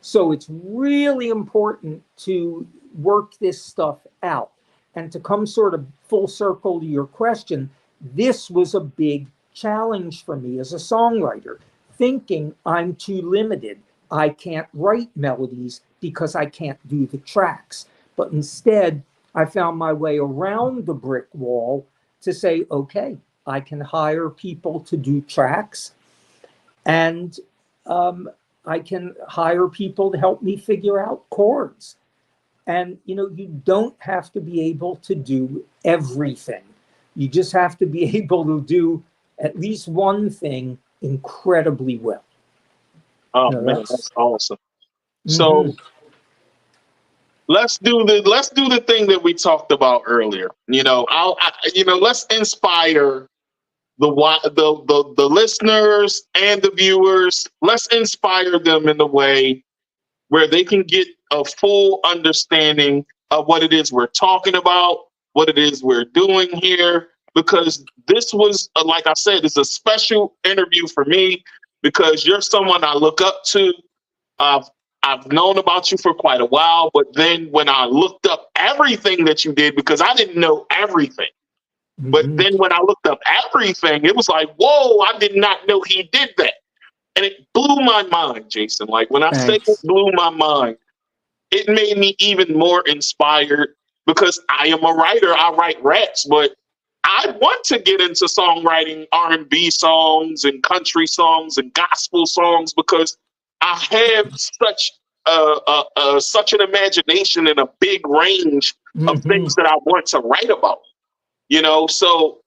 So it's really important to work this stuff out. And to come sort of full circle to your question, this was a big challenge for me as a songwriter, thinking I'm too limited. I can't write melodies because I can't do the tracks. But instead, I found my way around the brick wall to say, okay, I can hire people to do tracks, and I can hire people to help me figure out chords. And, you know, you don't have to be able to do everything. You just have to be able to do at least one thing incredibly well. Oh, You know, man, that's awesome. Mhm. So let's do the thing that we talked about earlier. You know, let's inspire the listeners and the viewers. Let's inspire them in a way where they can get a full understanding of what it is we're talking about, what it is we're doing here. Because this was, like I said, it's a special interview for me because you're someone I look up to. I've known about you for quite a while, but then when I looked up everything that you did, because I didn't know everything, but Mhm. then when I looked up everything, it was like, whoa, I did not know he did that. And it blew my mind, Jason. Like when I say it Thanks. blew my mind, it made me even more inspired because I am a writer. I write raps, but I want to get into songwriting, R&B songs and country songs and gospel songs because I have such an imagination and a big range of Mhm. things that I want to write about. You know, so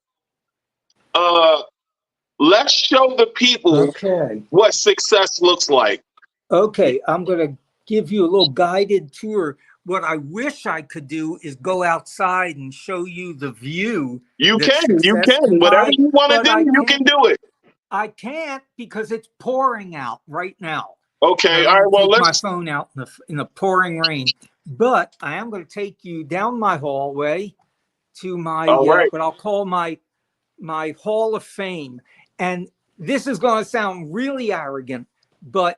let's show the people Okay. what success looks like. Okay, I'm going to give you a little guided tour. What I wish I could do is go outside and show you the view You that can, success can whatever buy, you want to but do, you can do it. I can't because it's pouring out right now. Okay, I all right. don't Well, take my let's. phone out in the pouring rain, but I am going to take you down my hallway to my All right. what I'll call my Hall of Fame. And this is going to sound really arrogant, but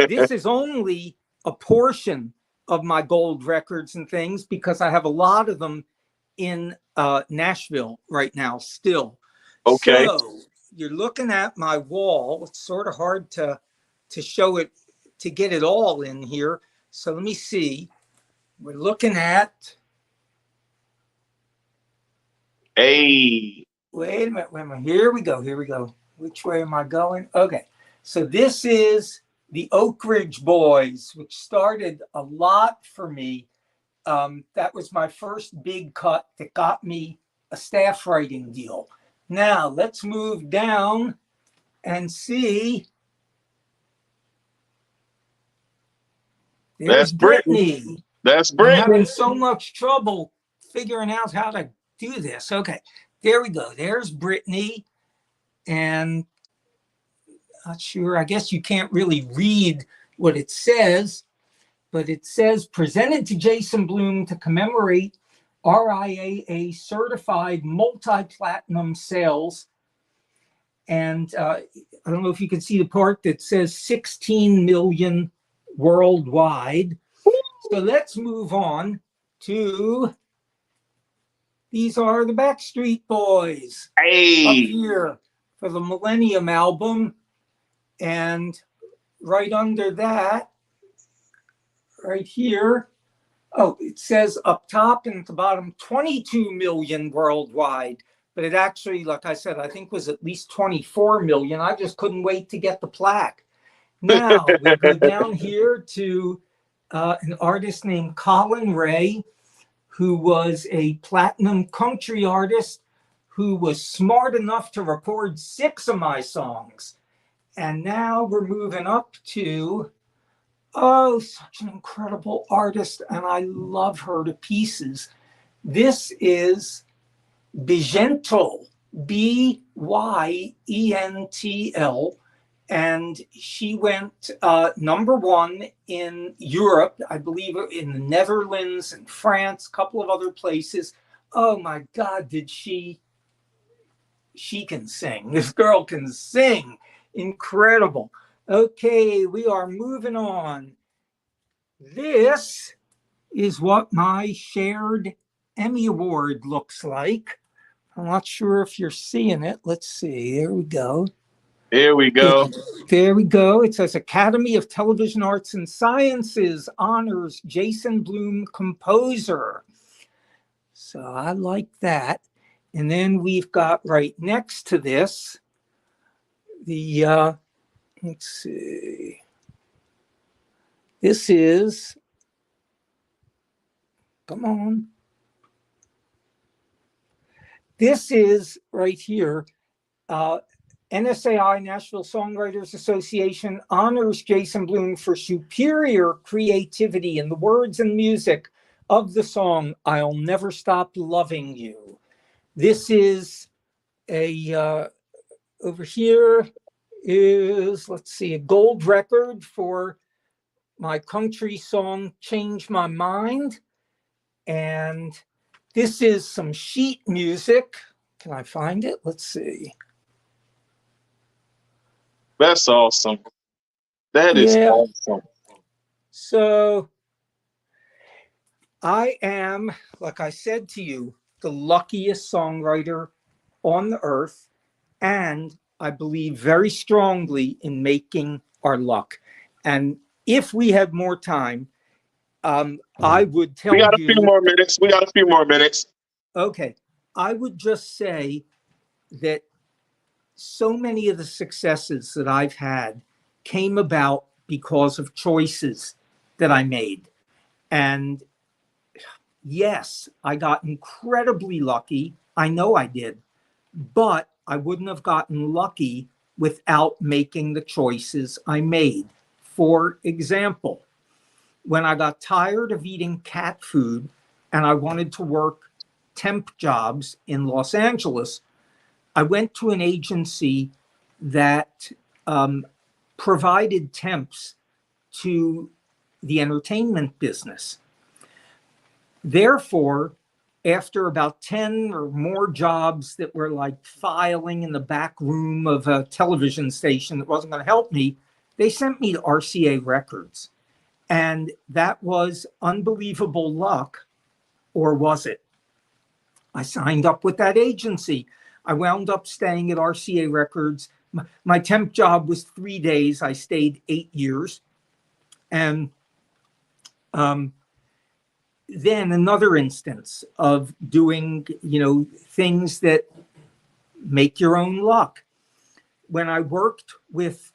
this is only a portion of my gold records and things because I have a lot of them in Nashville right now still. Okay. So you're looking at my wall. It's sort of hard to show it, to get it all in here. So let me see. We're looking at. Hey. Wait a minute. Here we go. Which way am I going? Okay. So this is the Oak Ridge Boys, which started a lot for me. That was my first big cut that got me a staff writing deal. Now let's move down and see. There's That's Brittany. Brittany. That's I'm having Brittany. so much trouble figuring out how to do this. Okay, there we go. There's Brittany. And not sure, I guess you can't really read what it says, but it says presented to Jason Blume to commemorate RIAA certified multi-platinum sales. And I don't know if you can see the part that says 16 million worldwide. So let's move on to These are the Backstreet Boys up Hey, here for the Millennium album. And right under that, right here, oh, it says up top and at the bottom, 22 million worldwide. But it actually, like I said, I think was at least 24 million. I just couldn't wait to get the plaque. Now we go down here to an artist named Colin Ray, who was a platinum country artist who was smart enough to record 6 of my songs. And now we're moving up to, oh, such an incredible artist, and I love her to pieces. This is Byentl, Byentl, and she went #1 in Europe, I believe in the Netherlands and France, a couple of other places. Oh my God, she can sing. This girl can sing. Incredible. Okay, we are moving on. This is what my shared Emmy Award looks like. I'm not sure if you're seeing it. Let's see. There we go. There we go. There we go. It says Academy of Television Arts and Sciences honors Jason Blume composer. So I like that. And then we've got right next to this, the, let's see. This is, come on. This is right here, NSAI, Nashville Songwriters Association, honors Jason Blume for superior creativity in the words and music of the song, I'll Never Stop Loving You. This is a, over here is, let's see, a gold record for my country song, Change My Mind. And this is some sheet music. Can I find it? Let's see. That's awesome. That is awesome. So I am, like I said to you, the luckiest songwriter on the earth. And I believe very strongly in making our luck. And if we had more time, I would tell you. We got a few more minutes. Okay. I would just say that so many of the successes that I've had came about because of choices that I made. And yes, I got incredibly lucky. I know I did, but I wouldn't have gotten lucky without making the choices I made. For example, when I got tired of eating cat food and I wanted to work temp jobs in Los Angeles, I went to an agency that provided temps to the entertainment business. Therefore, after about 10 or more jobs that were like filing in the back room of a television station that wasn't going to help me, they sent me to RCA Records. And that was unbelievable luck, or was it? I signed up with that agency. I wound up staying at RCA Records. My temp job was 3 days. I stayed 8 years. And then another instance of doing, things that make your own luck. When I worked with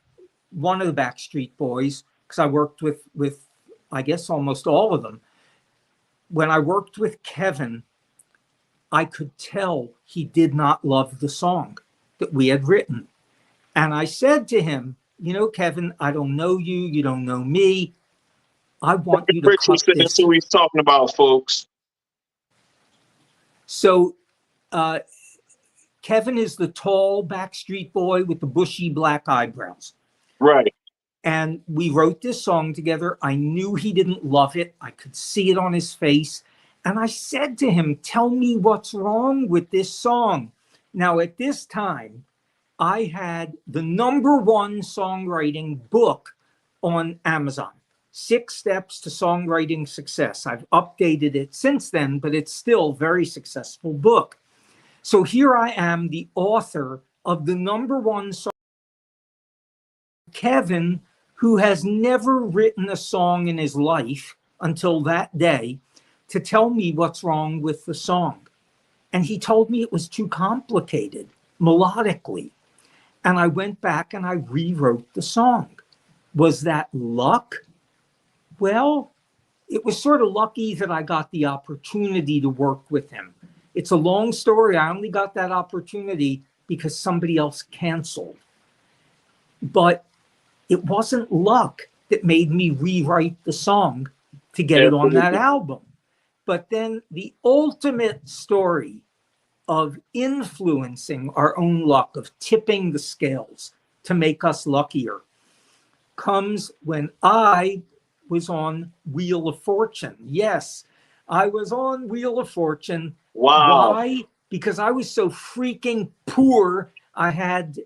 one of the Backstreet Boys, because I worked with, I guess, almost all of them. When I worked with Kevin, I could tell he did not love the song that we had written. And I said to him, Kevin, I don't know you. You don't know me. I want you to cut this. That's who he's talking about, folks. So Kevin is the tall Backstreet Boy with the bushy black eyebrows. Right. And we wrote this song together. I knew he didn't love it. I could see it on his face. And I said to him, tell me what's wrong with this song. Now, at this time, I had the #1 songwriting book on Amazon. 6 Steps to Songwriting Success. I've updated it since then, but it's still a very successful book. So here I am, the author of the #1 song, Kevin, who has never written a song in his life until that day, to tell me what's wrong with the song. And he told me it was too complicated melodically. And I went back and I rewrote the song. Was that luck? Well, it was sort of lucky that I got the opportunity to work with him. It's a long story. I only got that opportunity because somebody else canceled. But it wasn't luck that made me rewrite the song to get it on that album. But then the ultimate story of influencing our own luck, of tipping the scales to make us luckier, comes when I was on Wheel of Fortune. Yes, I was on Wheel of Fortune. Wow. Why? Because I was so freaking poor. I had,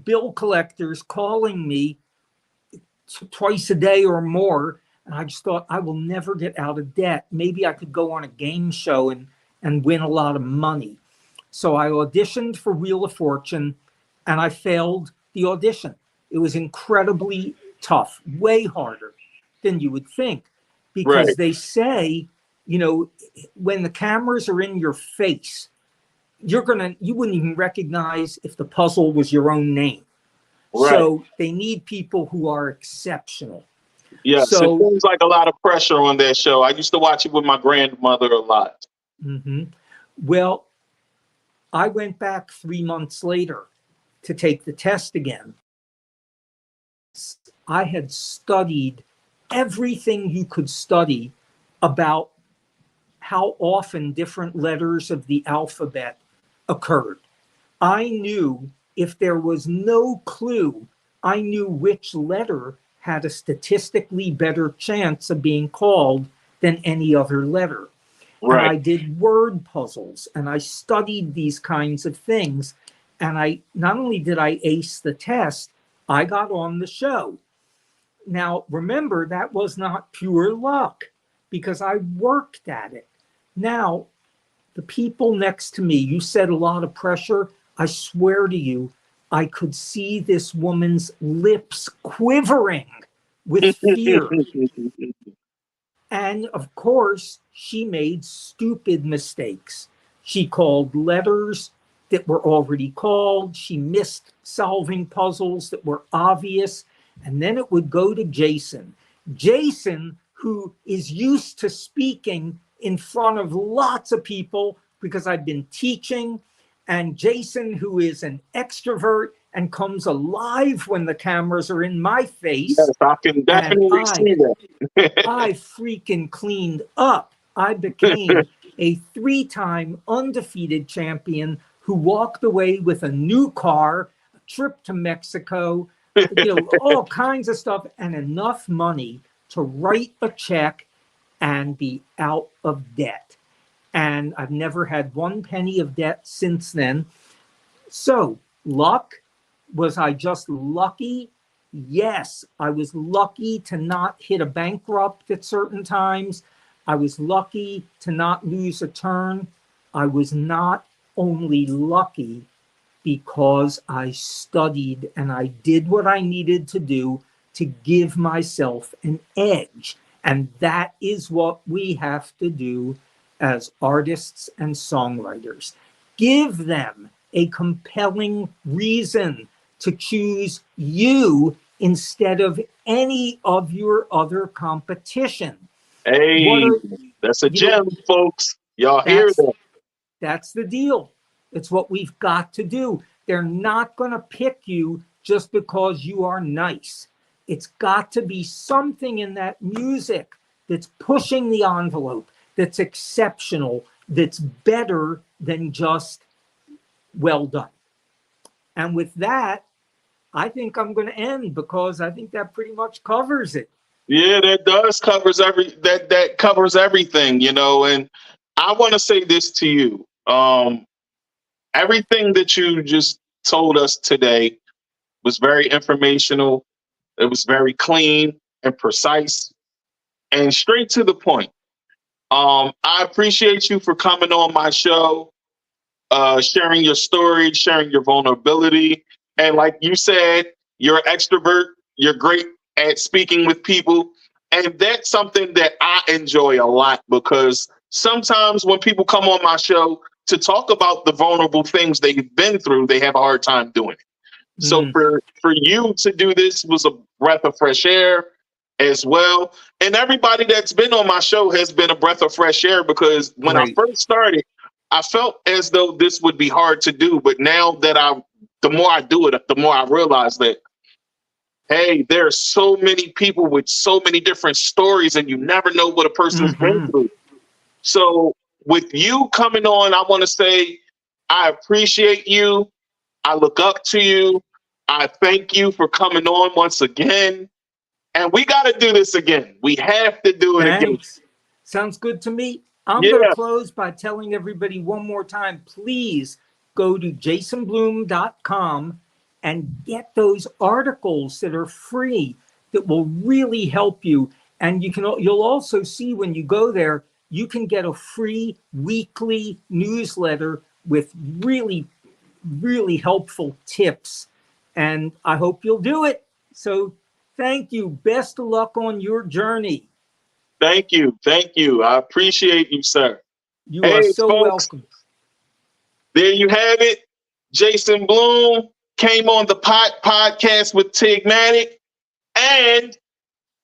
bill collectors calling me twice a day or more. And I just thought, I will never get out of debt. Maybe I could go on a game show and win a lot of money. So I auditioned for Wheel of Fortune and I failed the audition. It was incredibly tough, way harder than you would think, because they say, when the cameras are in your face, you wouldn't even recognize if the puzzle was your own name. Right. So they need people who are exceptional. Yes, so, it seems like a lot of pressure on that show. I used to watch it with my grandmother a lot. Mm-hmm. Well, I went back 3 months later to take the test again. I had studied everything you could study about how often different letters of the alphabet occurred. I knew if there was no clue, I knew which letter had a statistically better chance of being called than any other letter. Right. And I did word puzzles and I studied these kinds of things. And not only did I ace the test, I got on the show. Now, remember, that was not pure luck because I worked at it. Now, the people next to me, you said a lot of pressure. I swear to you, I could see this woman's lips quivering with fear. And of course, she made stupid mistakes. She called letters that were already called. She missed solving puzzles that were obvious. And then it would go to Jason. Jason, who is used to speaking in front of lots of people because I've been teaching. And Jason, who is an extrovert and comes alive when the cameras are in my face. Yes, I can definitely see that. I freaking cleaned up. I became a 3-time undefeated champion who walked away with a new car, a trip to Mexico, all kinds of stuff, and enough money to write a check and be out of debt. And I've never had 1 penny of debt since then. So, luck, was I just lucky? Yes, I was lucky to not hit a bankrupt at certain times. I was lucky to not lose a turn. I was not only lucky because I studied and I did what I needed to do to give myself an edge. And that is what we have to do as artists and songwriters. Give them a compelling reason to choose you instead of any of your other competition. Hey, that's a gem, folks. Y'all hear that? That's the deal. It's what we've got to do. They're not going to pick you just because you are nice. It's got to be something in that music that's pushing the envelope, that's exceptional, that's better than just well done. And with that, I think I'm going to end because I think that pretty much covers it. Yeah, that does covers that covers everything, and I want to say this to you. Everything that you just told us today was very informational. It was very clean. and precise and straight to the point. I appreciate you for coming on my show, sharing your story, sharing your vulnerability. And like you said, you're an extrovert. You're great at speaking with people. And that's something that I enjoy a lot, because sometimes when people come on my show to talk about the vulnerable things they've been through, they have a hard time doing it. So for you to do this was a breath of fresh air as well. And everybody that's been on my show has been a breath of fresh air, because when I first started, I felt as though this would be hard to do. But now that the more I do it, the more I realize that, hey, there are so many people with so many different stories, and you never know what a person's been through. So with you coming on, I want to say I appreciate you. I look up to you. I thank you for coming on once again. And we got to do this again. We have to do it again. Sounds good to me. I'm going to close by telling everybody one more time, please go to jasonblume.com and get those articles that are free, that will really help you. And you'll also see when you go there, you can get a free weekly newsletter with really, really helpful tips. And I hope you'll do it. So thank you. Best of luck on your journey. Thank you. Thank you. I appreciate you, sir. You are so folks, welcome. There you have it. Jason Blume came on the Pot Podcast with Tigmatic, and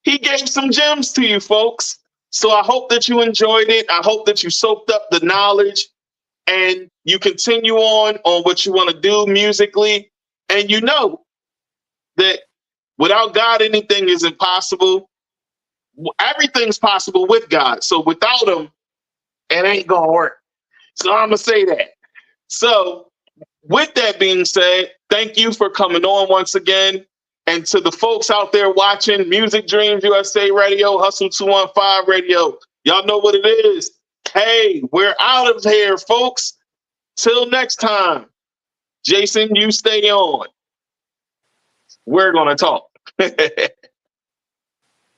he gave some gems to you folks. So I hope that you enjoyed it. I hope that you soaked up the knowledge and you continue on what you want to do musically. And you know that without God, anything is impossible. Everything's possible with God. So without him, it ain't going to work. So I'm going to say that. So with that being said, thank you for coming on once again. And to the folks out there watching Music Dreams USA Radio, Hustle 215 Radio, y'all know what it is. Hey, we're out of here, folks. Till next time. Jason, you stay on. We're going to talk.